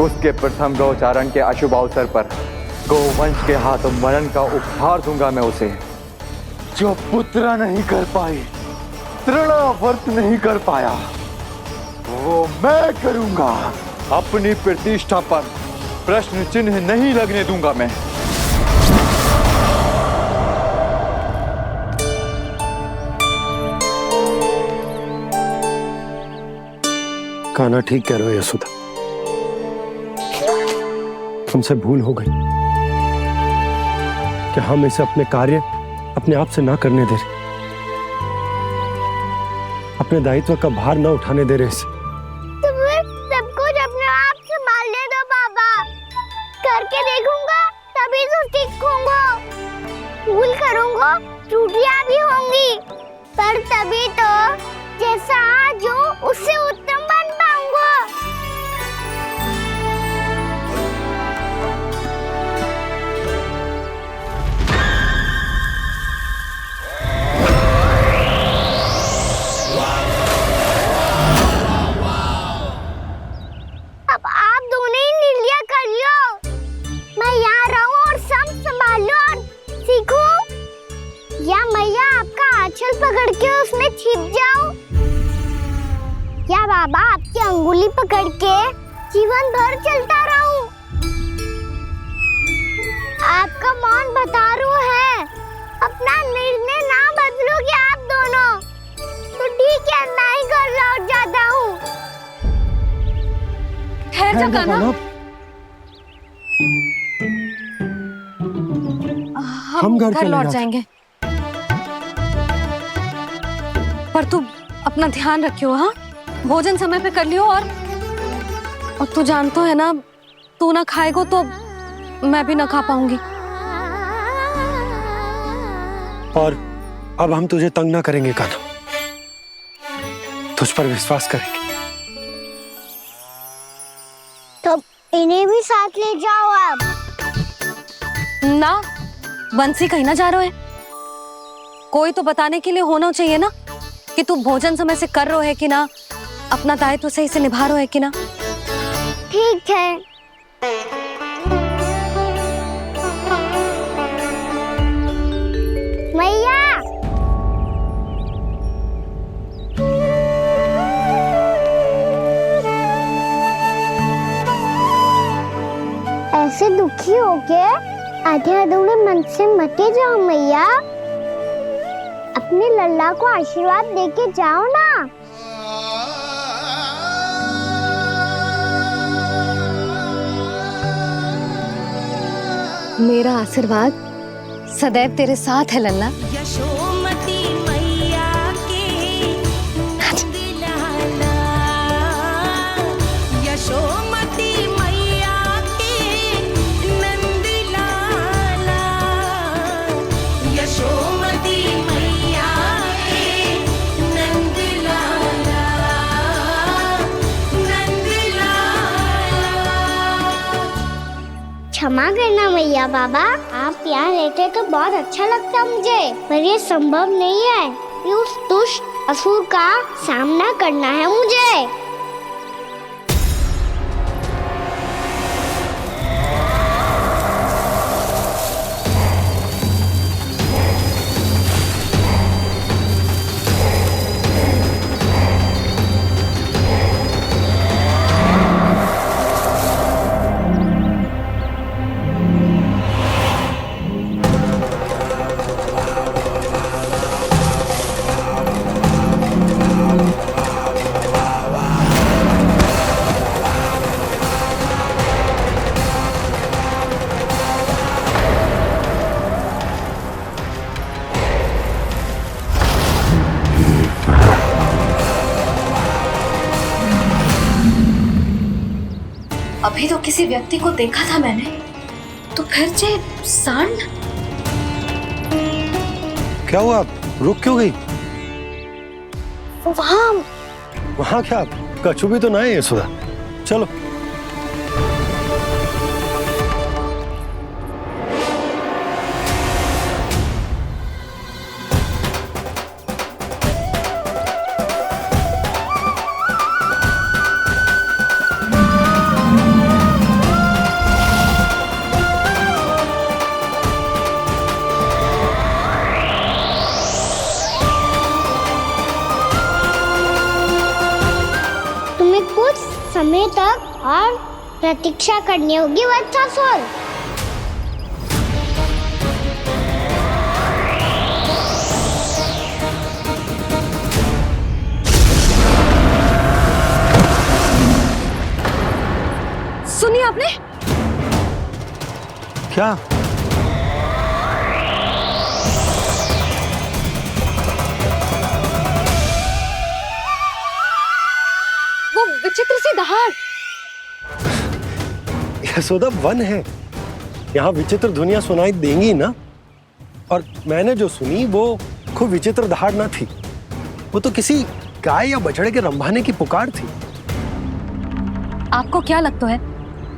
उसके प्रथम गौचारण के अशुभ अवसर पर गोवंश के हाथों मरण का उपहार दूंगा मैं उसे। जो पुत्र नहीं कर पाई, तृणावर्त नहीं कर पाया, वो मैं करूंगा। अपनी प्रतिष्ठा पर प्रश्न चिन्ह नहीं लगने दूंगा मैं। कान्हा ठीक कह रहे हो यशोदा, हमसे भूल हो गई कि हम इसे अपने कार्य अपने आप से ना करने दे रहे, अपने दायित्व का भार ना उठाने दे रहे इसे। तो फिर सब कुछ अपने आप से संभालने दो बाबा, करके देखूंगा तभी तो सीखूंगा। भूल करूंगा, त्रुटियां भी होंगी, पर तभी तो जैसा आज हूं उससे उत्तम बन पाऊंगा। अब आप दोनों ही निर्णय कर लो, मैं यहाँ रहूं और सब संभालूं और सीखूं, या मैया आपका आंचल पकड़ के उसमें छिप जाऊं, या बाबा आपकी अंगुली पकड़ के जीवन भर चलता रहूं। आपका मौन बतारू है, अपना निर्णय ना बदलोगे आप दोनों तो ठीक है, मैं ही घर लौट जाता हूँ। ठहर जा कान्हा, हम घर लौट जाएंगे, पर तू अपना ध्यान रखियो। हाँ, भोजन समय पे कर लियो। और तू जानतो है ना, तू ना खाएगो तो मैं भी ना खा पाऊंगी। और अब हम तुझे तंग ना करेंगे कान्हा, तुझ पर विश्वास करेंगे। तो इन्हें भी साथ ले जाओ अब। ना, बंसी कहीं ना जा रहे है, कोई तो बताने के लिए होना चाहिए ना कि तू भोजन समय से कर रहे है कि ना, अपना दायित्व सही से निभा रहे है कि ना। ठीक है। मैया, ऐसे दुखी होके आधे अधूरे मन से मत जाओ मैया, अपने लल्ला को आशीर्वाद देके जाओ ना। मेरा आशीर्वाद सदैव तेरे साथ है लल्ला। यशोमती मैया के नंद लाला, यशोमती मैया के नंद लाला, यशोमती मैया के नंद लाला, नंद लाला। क्षमा करना मैया बाबा, आप यहाँ रहते तो बहुत अच्छा लगता मुझे, पर ये संभव नहीं है। कि उस दुष्ट असुर का सामना करना है मुझे। अभी तो किसी व्यक्ति को देखा था मैंने, तो फिर से सांड। क्या हुआ? रुक क्यों गई? वहाँ क्या? कछु भी तो ना है यशोदा। चलो। समय तक और प्रतीक्षा करनी होगी वत्सासुर। सुनिए आपने? क्या? वो विचित्र सी दहाड़। यशोदा, वन है, यहाँ विचित्र ध्वनियां सुनाई देंगी ना। और मैंने जो सुनी वो खूब विचित्र दहाड़ ना थी, वो तो किसी गाय या बछड़े के रंभाने की पुकार थी। आपको क्या लगता है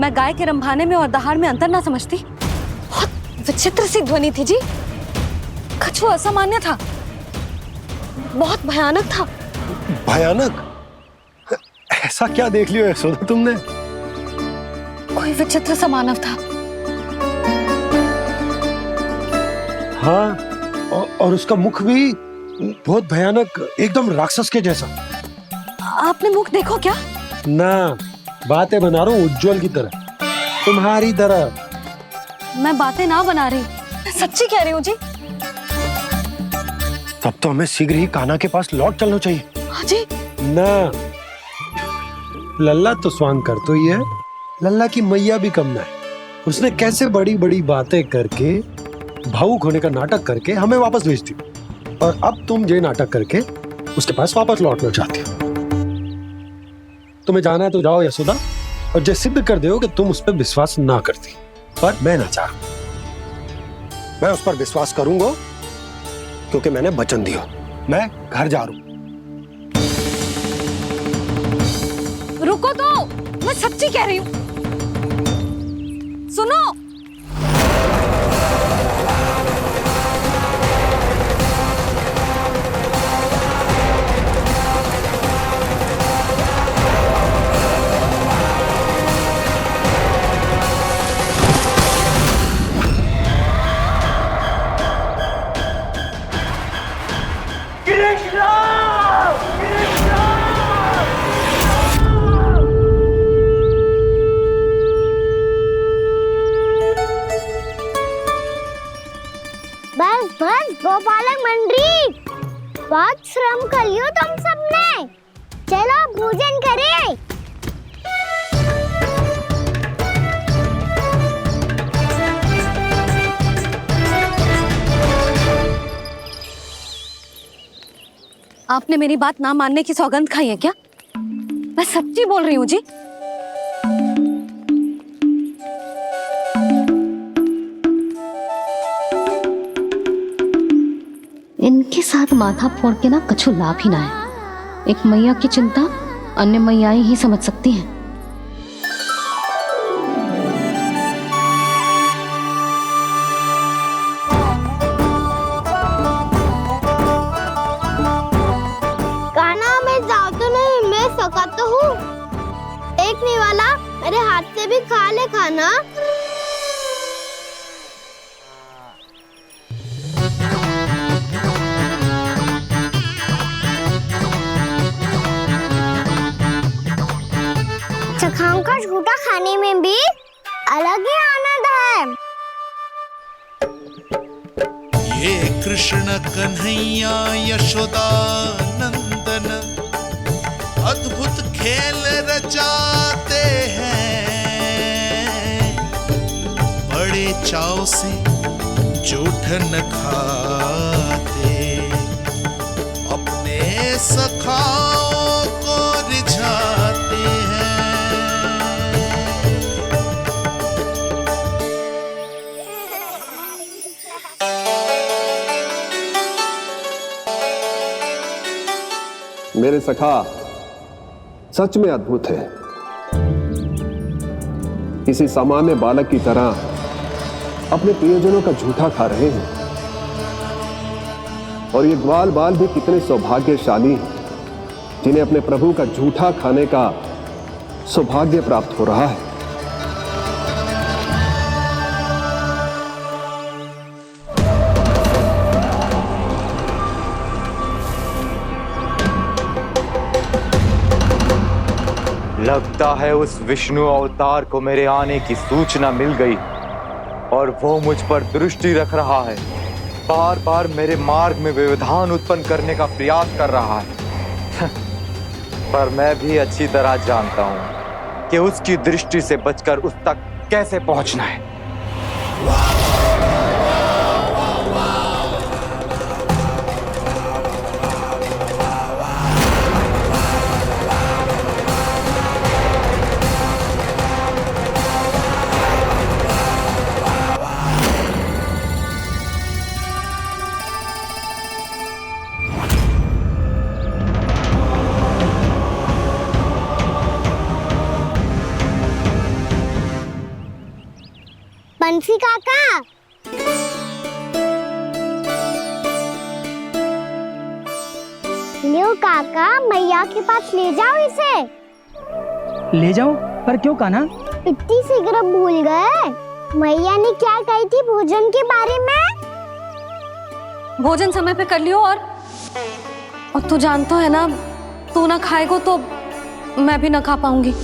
मैं गाय के रंभाने में और दहाड़ में अंतर ना समझती? बहुत विचित्र सी ध्वनि थी जी, कुछ वो असामान्य था, बहुत भयानक था। भयानक? ऐसा क्या देख लियो यशोदा तुमने? कोई विचित्र सा मानव था। हाँ, और उसका मुख भी बहुत भयानक, एकदम राक्षस के जैसा। आपने मुख देखो क्या? ना, बातें बना रहा हूँ उज्जवल की तरह, तुम्हारी तरह। मैं बातें ना बना रही, मैं सच्ची कह रही हूँ जी। तब तो हमें शीघ्र ही कान्हा के पास लौट चलना चाहिए। हाँ जी। ना, लल्ला तो स्वांग कर तो ही है, लल्ला की मैया भी कम ना है। उसने कैसे बड़ी बड़ी बातें करके, भावुक होने का नाटक करके हमें वापस भेज दी, और अब तुम ये नाटक करके उसके पास वापस लौटना चाहते हो। तुम्हें जाना है तो जाओ यशोदा, और ये सिद्ध कर दो कि तुम उस पर विश्वास ना करती। पर मैं ना चाह, मैं उस पर विश्वास करूंगा क्योंकि मैंने वचन दिया। मैं घर जा रहा हूं। रुको तो, मैं सच्ची कह रही हूँ। सुनो। बस बस गोपालक मंडली, बहुत श्रम कर लियो तुम सबने। चलो भोजन करें। आपने मेरी बात ना मानने की सौगंध खाई है क्या? मैं सच्ची बोल रही हूँ जी। इनके साथ माथा फोड़ के ना कछु लाभ ही ना है। एक मैया की चिंता अन्य मैयाएं ही समझ सकती हैं। थका तो हूँ। एक नहीं वाला मेरे हाथ से भी खा ले खाना। चखाओं का झूठा खाने में भी अलग ही आनंद है। ये कृष्ण कन्हैया यशोदा नंदन अद्भुत खेल रचाते हैं, बड़े चाव से जूठन खाते, अपने सखाओं को रिझाते हैं। मेरे सखा सच में अद्भुत है। किसी सामान्य बालक की तरह अपने प्रियजनों का झूठा खा रहे हैं, और ये ग्वाल बाल भी कितने सौभाग्यशाली हैं जिन्हें अपने प्रभु का झूठा खाने का सौभाग्य प्राप्त हो रहा है। लगता है उस विष्णु अवतार को मेरे आने की सूचना मिल गई और वो मुझ पर दृष्टि रख रहा है। बार बार मेरे मार्ग में व्यवधान उत्पन्न करने का प्रयास कर रहा है। पर मैं भी अच्छी तरह जानता हूं कि उसकी दृष्टि से बचकर उस तक कैसे पहुंचना है। बंसी काका, लियो काका, मैया के पास ले जाओ इसे। ले जाओ? पर क्यों कान्हा? इतनी शीघ्र भूल गए? मैया ने क्या कही थी भोजन के बारे में? भोजन समय पे कर लियो। और तू जानता है ना, तू ना खाएगो तो मैं भी ना खा पाऊंगी।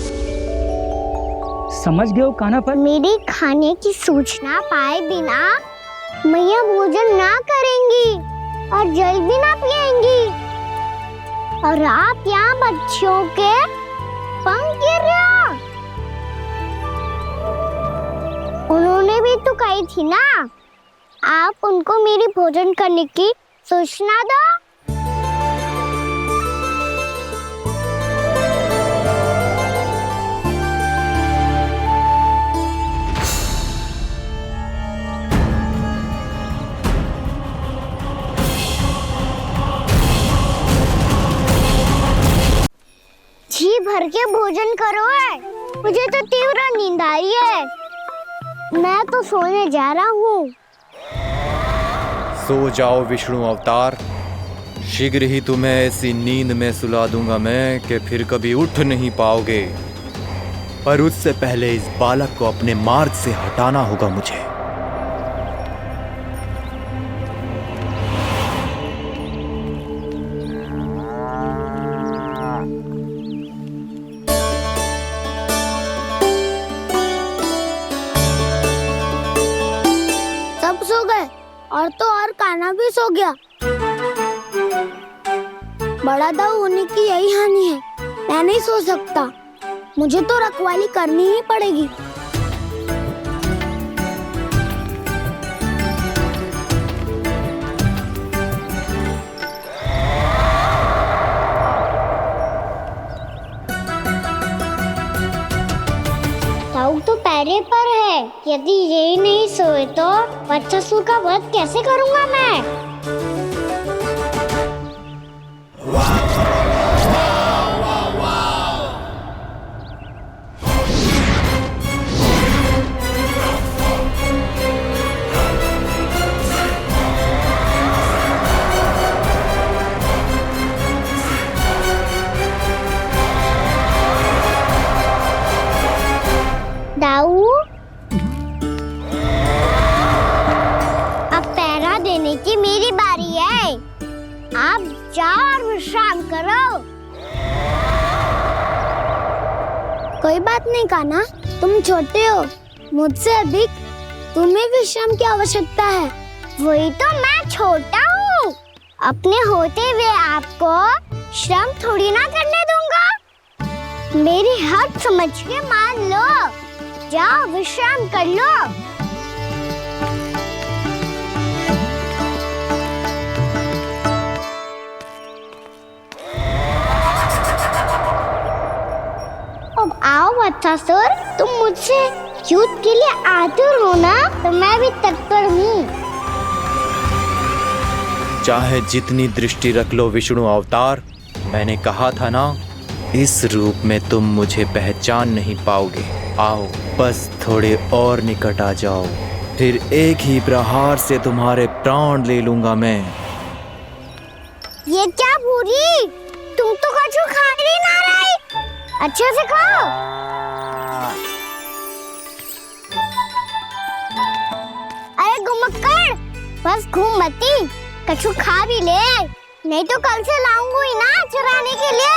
समझ गए हो कान्हा? पर मेरी खाने की सूचना पाए बिना मैया भोजन ना करेंगी और जल भी ना पिएंगी, और आप यहाँ बच्चों के पंख गिर रहे हो। उन्होंने भी तो कही थी ना, आप उनको मेरी भोजन करने की सूचना दो। जी भर के भोजन करो है, मुझे तो तीव्र नींद आ रही है। मैं तो सोने जा रहा हूँ। सो जाओ विष्णु अवतार, शीघ्र ही तुम्हें ऐसी नींद में सुला दूंगा मैं कि फिर कभी उठ नहीं पाओगे। पर उससे पहले इस बालक को अपने मार्ग से हटाना होगा मुझे। सब सो गए और तो और कान्हा भी सो गया। बड़ा दाऊ होने की यही हानि है। मैं नहीं सो सकता, मुझे तो रखवाली करनी ही पड़ेगी। दाऊ तो पैरे पर है। यदि यही नहीं सोए तो बच्चासुर का वध कैसे करूंगा मैं? कोई बात नहीं कान्हा, तुम छोटे हो, मुझसे अधिक तुम्हें विश्राम की आवश्यकता है। वही तो मैं छोटा हूँ, अपने होते हुए आपको श्रम थोड़ी ना करने दूंगा। मेरी हद समझ के मान लो, जाओ विश्राम कर लो। अब आओ वत्सासुर, तुम मुझसे युद्ध के लिए आतुर हो ना, तो मैं भी तत्पर हूँ। चाहे जितनी दृष्टि रख लो विष्णु अवतार, मैंने कहा था ना, इस रूप में तुम मुझे पहचान नहीं पाओगे। आओ बस थोड़े और निकट आ जाओ, फिर एक ही प्रहार से तुम्हारे प्राण ले लूंगा मैं। ये क्या भूरी, तुम तो कछु खा ही ना रही, अच्छे से खाओ। अरे घुमक्कड़, बस घूम मती, कछु खा भी ले, नहीं तो कल से लाऊंगी ही ना चुराने के लिए।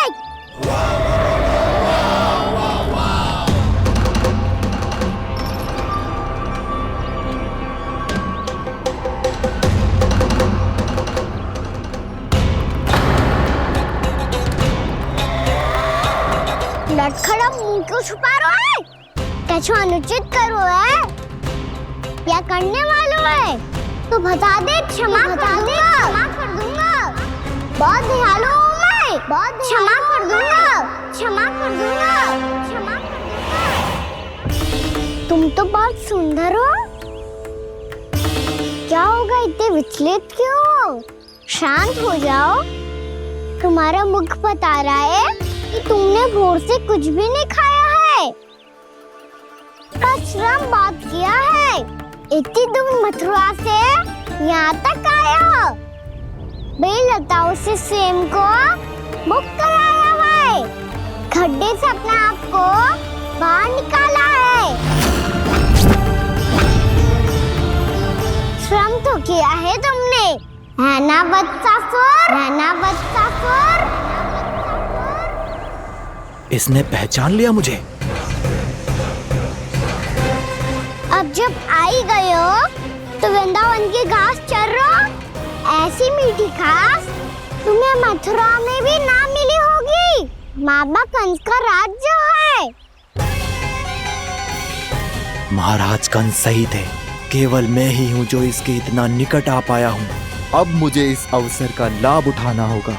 लटखड़ा मुंह क्यों छुपा रहा है? कछु अनुचित करो है या करने वालों है तो बता दे, क्षमा कर दूंगा। बहुत दयालु हूँ मैं, बहुत क्षमा कर दूंगा। तुम तो बहुत सुंदर हो, क्या होगा, इतने विचलित क्यों हो? शांत हो जाओ, तुम्हारा मुख बता रहा है कि तुमने भोर से कुछ भी नहीं खाया है, बस श्रम बहुत किया है। इतनी दूर मथुरा से यहाँ तक आया हो, बेलताओं से स्वयं को मुक्त कराया है, खड्डे से अपने आप को बाहर निकाला है। श्रम तो किया है तुमने, है ना वत्सासुर? इसने पहचान लिया मुझे। अब जब आई गए हो तो वृंदावन की घास चर रहो, ऐसी मीठी घास तुम्हें मथुरा में भी ना मिली होगी। मामा कंस का राज्य है। महाराज कंस सही थे, केवल मैं ही हूँ जो इसके इतना निकट आ पाया हूँ। अब मुझे इस अवसर का लाभ उठाना होगा।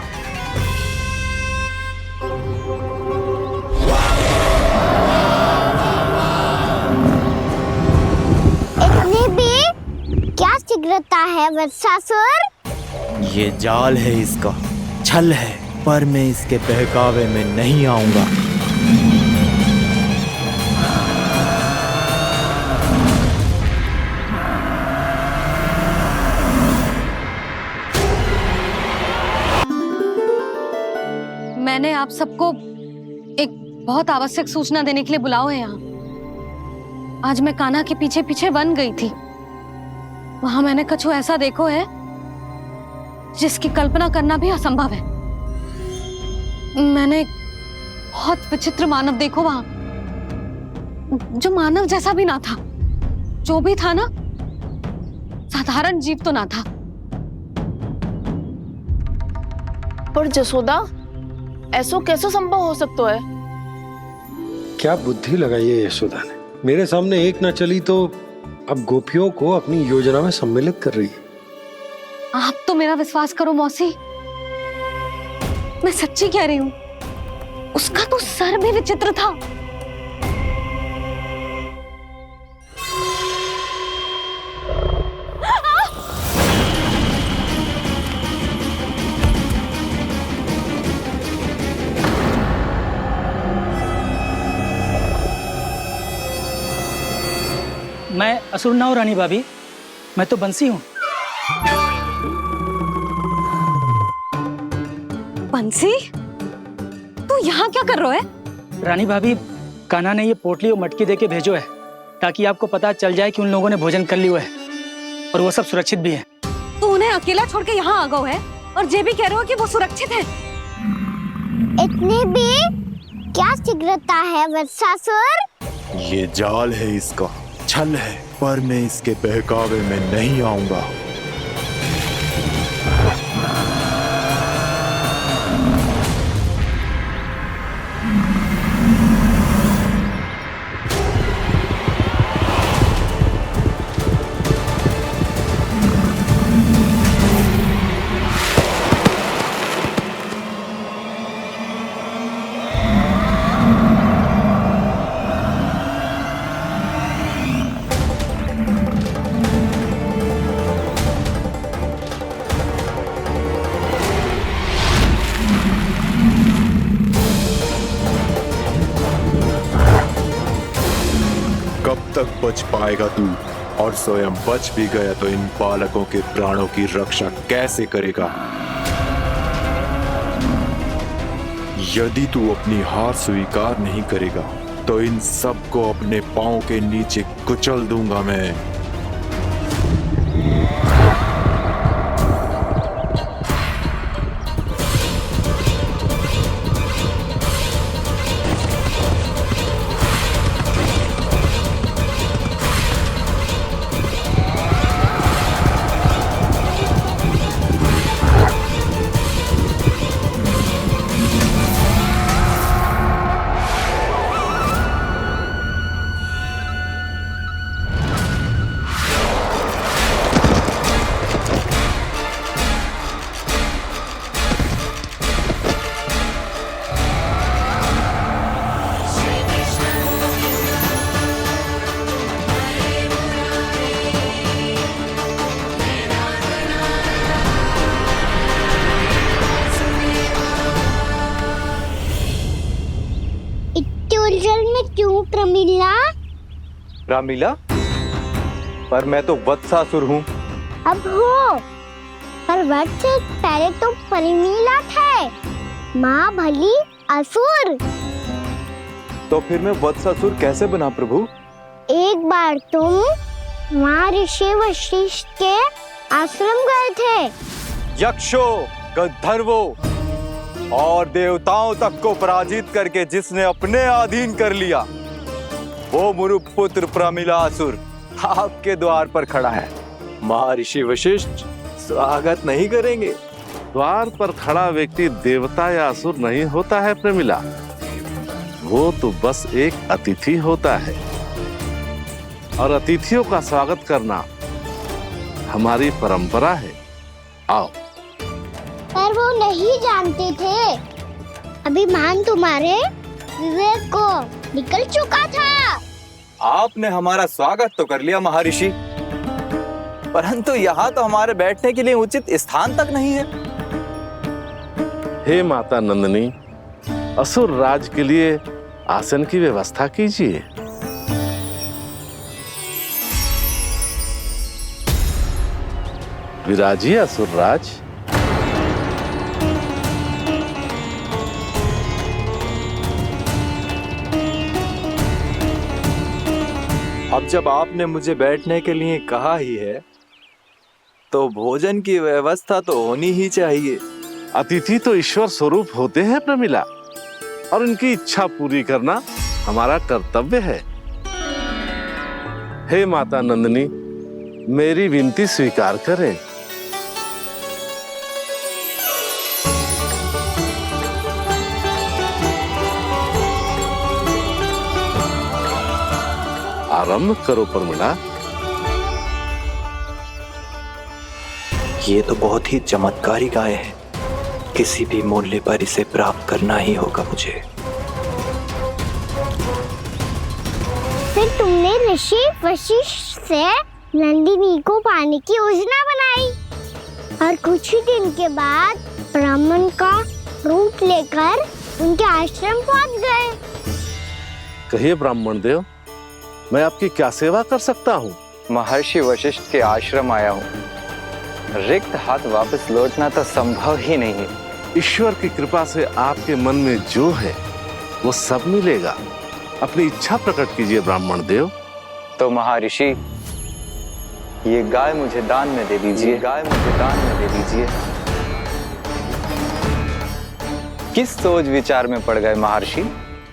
इतने भी क्या शीघ्रता है वत्सासुर? ये जाल है इसका, छल है, पर मैं इसके बहकावे में नहीं आऊंगा। मैंने आप सबको एक बहुत आवश्यक सूचना देने के लिए बुलाओ है यहाँ। आज मैं कान्हा के पीछे पीछे वन गई थी, वहां मैंने कछु ऐसा देखो है जिसकी कल्पना करना भी असंभव है। मैंने एक बहुत विचित्र मानव देखो वहां, जो मानव जैसा भी ना था, जो भी था ना साधारण जीव तो ना था। पर जसोदा, ऐसो कैसे संभव हो सकता है? क्या बुद्धि लगाई है यशोदा ने, मेरे सामने एक ना चली तो अब गोपियों को अपनी योजना में सम्मिलित कर रही है। आप तो मेरा विश्वास करो मौसी, मैं सच्ची कह रही हूं, उसका तो सर भी विचित्र था। मैं असुर ना हूं रानी भाभी, मैं तो बंसी हूँ। बंसी, तू यहाँ क्या कर रहा है? रानी भाभी, कान्हा ने ये पोटली और मटकी देके भेजो है ताकि आपको पता चल जाए कि उन लोगों ने भोजन कर लिया है और वो सब सुरक्षित भी है। तू उन्हें अकेला छोड़ के यहाँ आ गया है और ये भी कह रहे हो कि वो सुरक्षित है। इतने भी क्या शीघ्रता है वत्सासुर? ये जाल है इसका, छल है, पर मैं इसके बहकावे में नहीं आऊंगा। बच पाएगा तू? और स्वयं बच भी गया तो इन बालकों के प्राणों की रक्षा कैसे करेगा? यदि तू अपनी हार स्वीकार नहीं करेगा तो इन सबको अपने पांव के नीचे कुचल दूंगा मैं। क्यों प्रमिला? रामीला, पर मैं तो वत्सासुर हूँ। अब हो, पर वत्स से पहले तो प्रमिला थे, माँ भली असुर। तो फिर मैं वत्सासुर कैसे बना प्रभु? एक बार तुम वहाँ ऋषि वशिष्ठ के आश्रम गए थे। यक्षो, गंधर्वों और देवताओं तक को पराजित करके जिसने अपने अधीन कर लिया, वो मुरुपुत्र प्रमिलासुर आपके द्वार पर खड़ा है। महर्षि वशिष्ठ स्वागत नहीं करेंगे? द्वार पर खड़ा व्यक्ति देवता या असुर नहीं होता है प्रमिला, वो तो बस एक अतिथि होता है, और अतिथियों का स्वागत करना हमारी परंपरा है। आओ। पर वो नहीं जानते थे, अभिमान तुम्हारे विवेक को निकल चुका था। आपने हमारा स्वागत तो कर लिया महर्षि, परंतु यहाँ तो हमारे बैठने के लिए उचित स्थान तक नहीं है। हे माता नंदिनी, असुर राज के लिए आसन की व्यवस्था कीजिए। विराजिए असुर राज। अब जब आपने मुझे बैठने के लिए कहा ही है, तो भोजन की व्यवस्था तो होनी ही चाहिए। अतिथि तो ईश्वर स्वरूप होते हैं प्रमिला, और उनकी इच्छा पूरी करना हमारा कर्तव्य है। हे माता नंदिनी, मेरी विनती स्वीकार करें। आरंभ करो प्रमिला। ये तो बहुत ही चमत्कारी गाय है, किसी भी मूल्य पर इसे प्राप्त करना ही होगा मुझे। फिर तुमने ऋषि वशिष्ठ से नंदिनी को पाने की योजना बनाई, और कुछ ही दिन के बाद ब्राह्मण का रूप लेकर उनके आश्रम पहुंच गए। कहिए ब्राह्मण देव, मैं आपकी क्या सेवा कर सकता हूँ? महर्षि वशिष्ठ के आश्रम आया हूँ। रिक्त हाथ वापस लौटना तो संभव ही नहीं है। ईश्वर की कृपा से आपके मन में जो है वो सब मिलेगा। अपनी इच्छा प्रकट कीजिए ब्राह्मण देव। तो महर्षि, ये गाय मुझे दान में दे दीजिए। गाय मुझे दान में दे दीजिए। किस सोच विचार में पड़ गए महर्षि?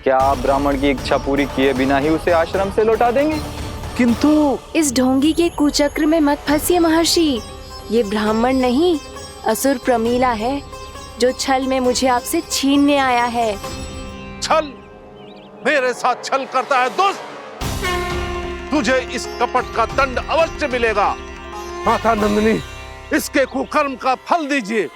क्या आप ब्राह्मण की इच्छा पूरी किए बिना ही उसे आश्रम से लौटा देंगे? किंतु इस ढोंगी के कुचक्र में मत फंसिए महर्षि। ये ब्राह्मण नहीं, असुर प्रमीला है, जो छल में मुझे आपसे छीनने आया है। छल? मेरे साथ छल करता है दुष्ट? तुझे इस कपट का दंड अवश्य मिलेगा। माता नंदिनी, इसके कुकर्म का फल दीजिए।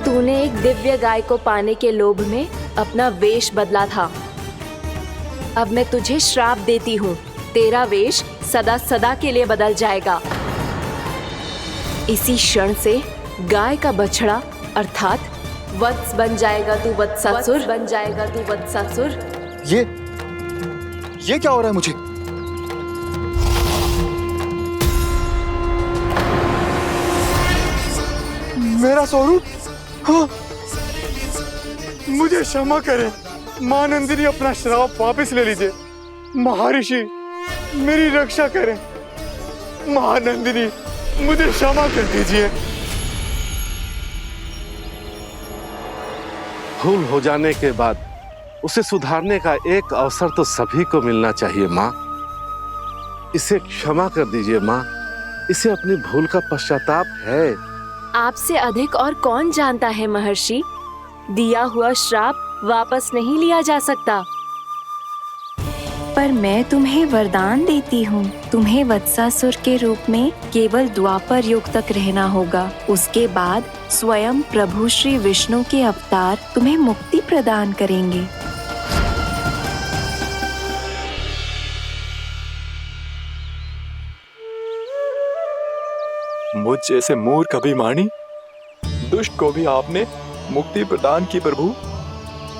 तूने एक दिव्य गाय को पाने के लोभ में अपना वेश बदला था। अब मैं तुझे श्राप देती हूँ, तेरा वेश सदा सदा के लिए बदल जाएगा। इसी क्षण से गाय का बछड़ा अर्थात वत्स बन जाएगा तू वत्सासुर, बन जाएगा तू वत्सासुर। ये क्या हो रहा है मुझे? मेरा स्वरूप? हाँ। मुझे क्षमा करें मां नंदिनी, अपना श्राप वापस ले लीजिए। महर्षि मेरी रक्षा करें। महानंदिनी मुझे क्षमा कर दीजिए। भूल हो जाने के बाद उसे सुधारने का एक अवसर तो सभी को मिलना चाहिए माँ। इसे क्षमा कर दीजिए माँ, इसे अपनी भूल का पश्चाताप है। आपसे अधिक और कौन जानता है महर्षि, दिया हुआ श्राप वापस नहीं लिया जा सकता। पर मैं तुम्हें वरदान देती हूँ, तुम्हें वत्सासुर के रूप में केवल द्वापर युग तक रहना होगा। उसके बाद स्वयं प्रभु श्री विष्णु के अवतार तुम्हें मुक्ति प्रदान करेंगे। मुझ जैसे मूर्ख अभिमानी दुष्ट को भी आपने मुक्ति प्रदान की प्रभु।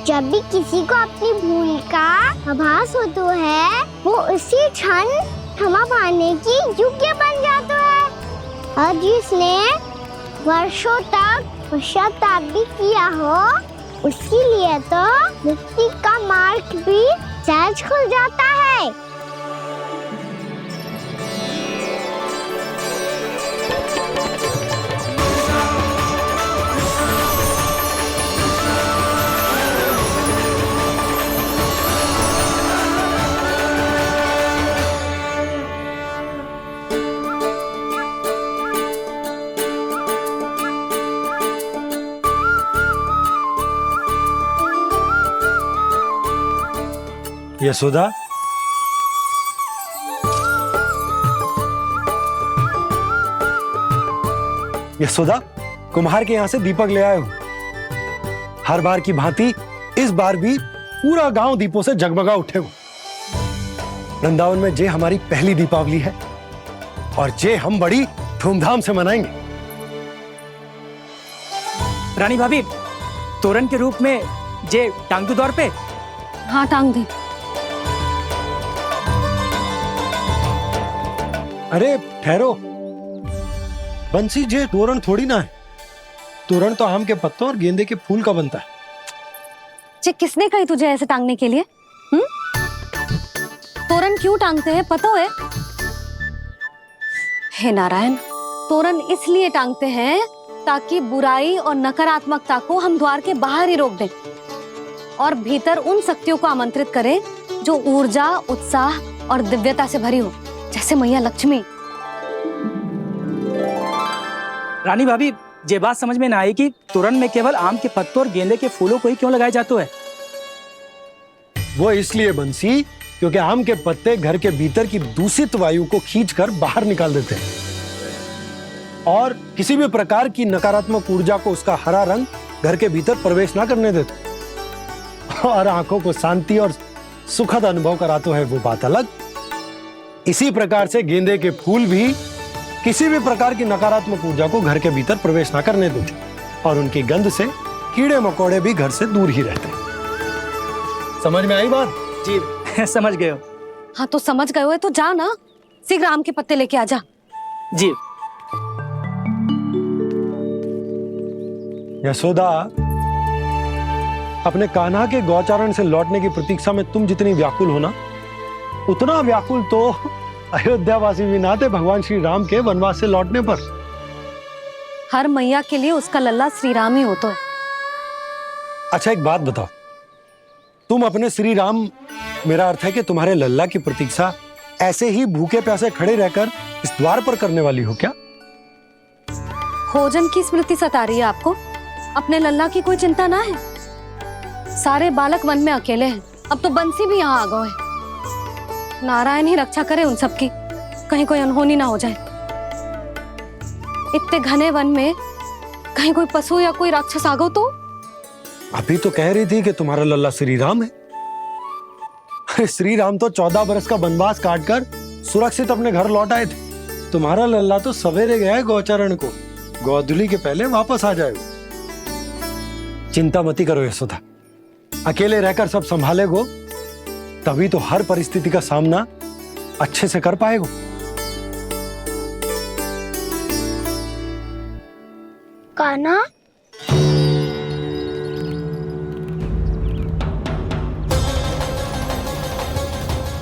जब भी किसी को अपनी भूल का आभास होता है, वो उसी क्षण क्षमा पाने की योग्य बन जाता है। और जिसने वर्षों तक पश्चाताप भी किया हो, उसके लिए तो मुक्ति का मार्ग भी सहज खुल जाता है। यशोदा, यशोदा, कुम्हार के यहाँ से दीपक ले आए हूं। हर बार की भांति इस बार भी पूरा गांव दीपों से जगमगा उठे हो। वृंदावन में जे हमारी पहली दीपावली है और जे हम बड़ी धूमधाम से मनाएंगे। रानी भाभी, तोरण के रूप में जे टांग दो द्वार पे। हाँ, टांग दे। अरे ठहरो बंसी, जे तोरण थोड़ी ना है। तोरण तो आम के पत्तों और गेंदे के फूल का बनता है। जे किसने कही तुझे ऐसे टांगने के लिए? तोरण क्यों टांगते हैं पता है? हे नारायण, तोरण इसलिए टांगते हैं ताकि बुराई और नकारात्मकता को हम द्वार के बाहर ही रोक दें और भीतर उन शक्तियों को आमंत्रित करें जो ऊर्जा, उत्साह और दिव्यता से भरी हो, जैसे मैया लक्ष्मी। रानी भाभी, ये बात समझ में ना आई कि तोरण में केवल आम के पत्तों और गेंदे के फूलों को ही क्यों लगाया जाता है? वो इसलिए बंसी, क्योंकि आम के पत्ते घर के भीतर की दूषित वायु को खींचकर बाहर निकाल देते हैं और किसी भी प्रकार की नकारात्मक ऊर्जा को उसका हरा रंग घर के भीतर प्रवेश ना करने देते और आंखों को शांति और सुखद अनुभव कराते है। वो बात अलग। इसी प्रकार से गेंदे के फूल भी किसी भी प्रकार की नकारात्मक ऊर्जा को घर के भीतर प्रवेश ना करने देते और उनकी गंध से कीड़े मकोड़े भी घर से दूर ही रहते। समझ में आई बात? जी समझ गए हो। हाँ तो समझ गए हो तो जा ना, शीघ्र आम के पत्ते लेके आ जा। जी। यशोदा, अपने कान्हा के गौचारण से लौटने की प्रतीक्षा में तुम जितनी व्याकुल हो ना, उतना व्याकुल तो अयोध्यावासी भी ना थे भगवान श्री राम के वनवास से लौटने पर। हर मैया के लिए उसका लल्ला श्री राम ही होता है। अच्छा एक बात बताओ, तुम अपने श्री राम, मेरा अर्थ है कि तुम्हारे लल्ला की प्रतीक्षा ऐसे ही भूखे प्यासे खड़े रहकर इस द्वार पर करने वाली हो क्या? भोजन की स्मृति सता रही है आपको? अपने लल्ला की कोई चिंता ना है। सारे बालक वन में अकेले हैं, अब तो बंसी भी यहाँ आ गए हैं। नारायण ही रक्षा करे उन सबकी, कहीं कोई अनहोनी ना हो जाए। इतने घने वन में कहीं कोई पशु या कोई राक्षस आ गो तो? अभी तो कह रही थी कि तुम्हारा लल्ला श्री राम है। अरे श्री राम तो 14 बरस का वनवास काटकर सुरक्षित अपने घर लौट आए थे। तुम्हारा लल्ला तो सवेरे गया है गौचरण को, गोधूली के पहले वापस आ जाएगा। चिंता मती करो यशोदा, अकेले रहकर सब संभालेगो तभी तो हर परिस्थिति का सामना अच्छे से कर पाएगो। कान्हा,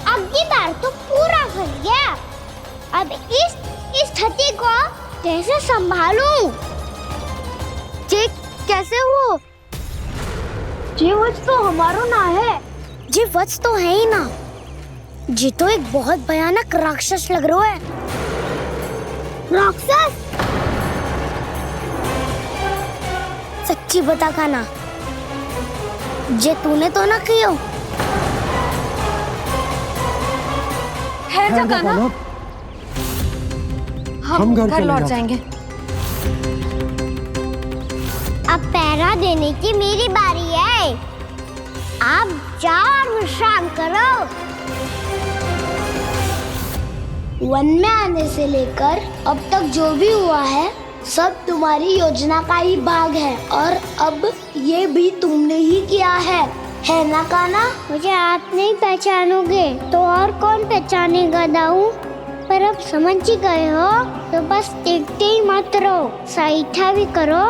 अब की बार तो पूरा फंस गया। अब इस स्थिति को कैसे संभालूं? जी कैसे हो? जी वत्स तो हमारो ना है। जी वत्स तो है ही ना। जी तो एक बहुत भयानक राक्षस लग रहा है। राक्षस? सच्ची बता कान्हा, जे तूने तो ना कियो? है जा कान्हा, हम घर लौट जाएंगे। अब पहरा देने की मेरी बारी है। आप जाओ और विश्राम करो। वन में आने से लेकर अब तक जो भी हुआ है सब तुम्हारी योजना का ही भाग है, और अब ये भी तुमने ही किया है ना कान्हा? मुझे आप नहीं पहचानोगे तो और कौन पहचानेगा दाऊ? पर अब समझ ही गए हो तो बस देखते ही मत रहो, सईठा भी करो।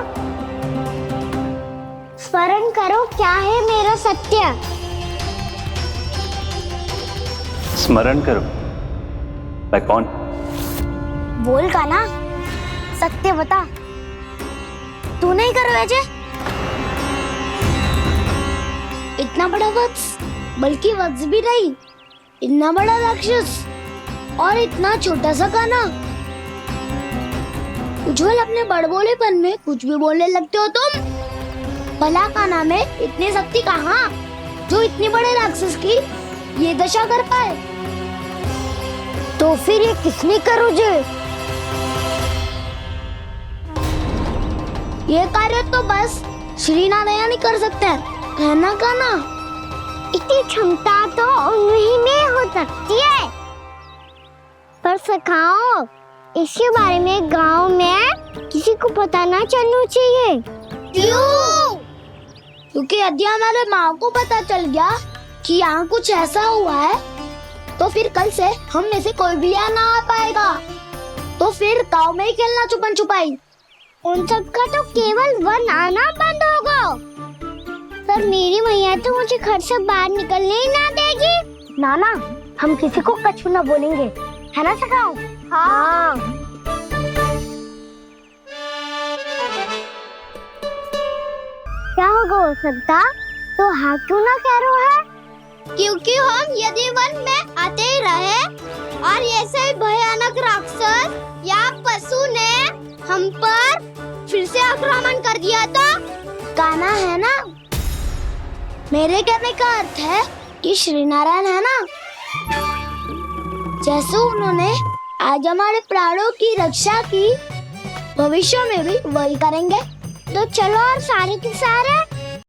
स्मरण करो क्या है मेरा सत्य। स्मरण करो? मैं कौन? बोल कान्हा, सत्य बता। तू नहीं करो अजय? इतना बड़ा वत्स, बल्कि वत्स भी नहीं, इतना बड़ा राक्षस और इतना छोटा सा कान्हा। उज्जवल अपने बड़बोलेपन में कुछ भी बोलने लगते हो तुम। भला कान्हा में इतनी शक्ति कहाँ जो इतने बड़े राक्षस की ये दशा कर पाए? तो फिर ये किसने करो जे? ये कार्य तो बस श्री नारायण ही कर सकते हैं, है ना कान्हा? इतनी क्षमता तो उन्हीं में हो सकती है, पर सखाओ इसके बारे में गांव में किसी को पता ना चलना चाहिए। क्यों? क्योंकि यदि हमारे माँ को पता चल गया कि यहाँ कुछ ऐसा हुआ है तो फिर कल से हम में से कोई भी यहाँ ना आ पाएगा। तो फिर गांव में ही खेलना छुपन छुपाई। उन सब का तो केवल वन आना बंद होगा। पर मेरी मैया तो मुझे घर से बाहर निकलने ही ना देगी। नाना, हम किसी को कछु ना बोलेंगे, है ना सखाओ? हाँ। क्या होगा हो सकता? तो हाँ क्यों ना कह रहा है? क्योंकि हम यदि वन में आते ही रहे और ऐसे भयानक राक्षस या पशु ने हम पर फिर से आक्रमण कर दिया तो कान्हा, है ना? मेरे कहने का अर्थ है कि श्री नारायण है ना, जैसे उन्होंने आज हमारे प्राणों की रक्षा की, भविष्य में भी वही करेंगे। तो चलो और सारे के सारे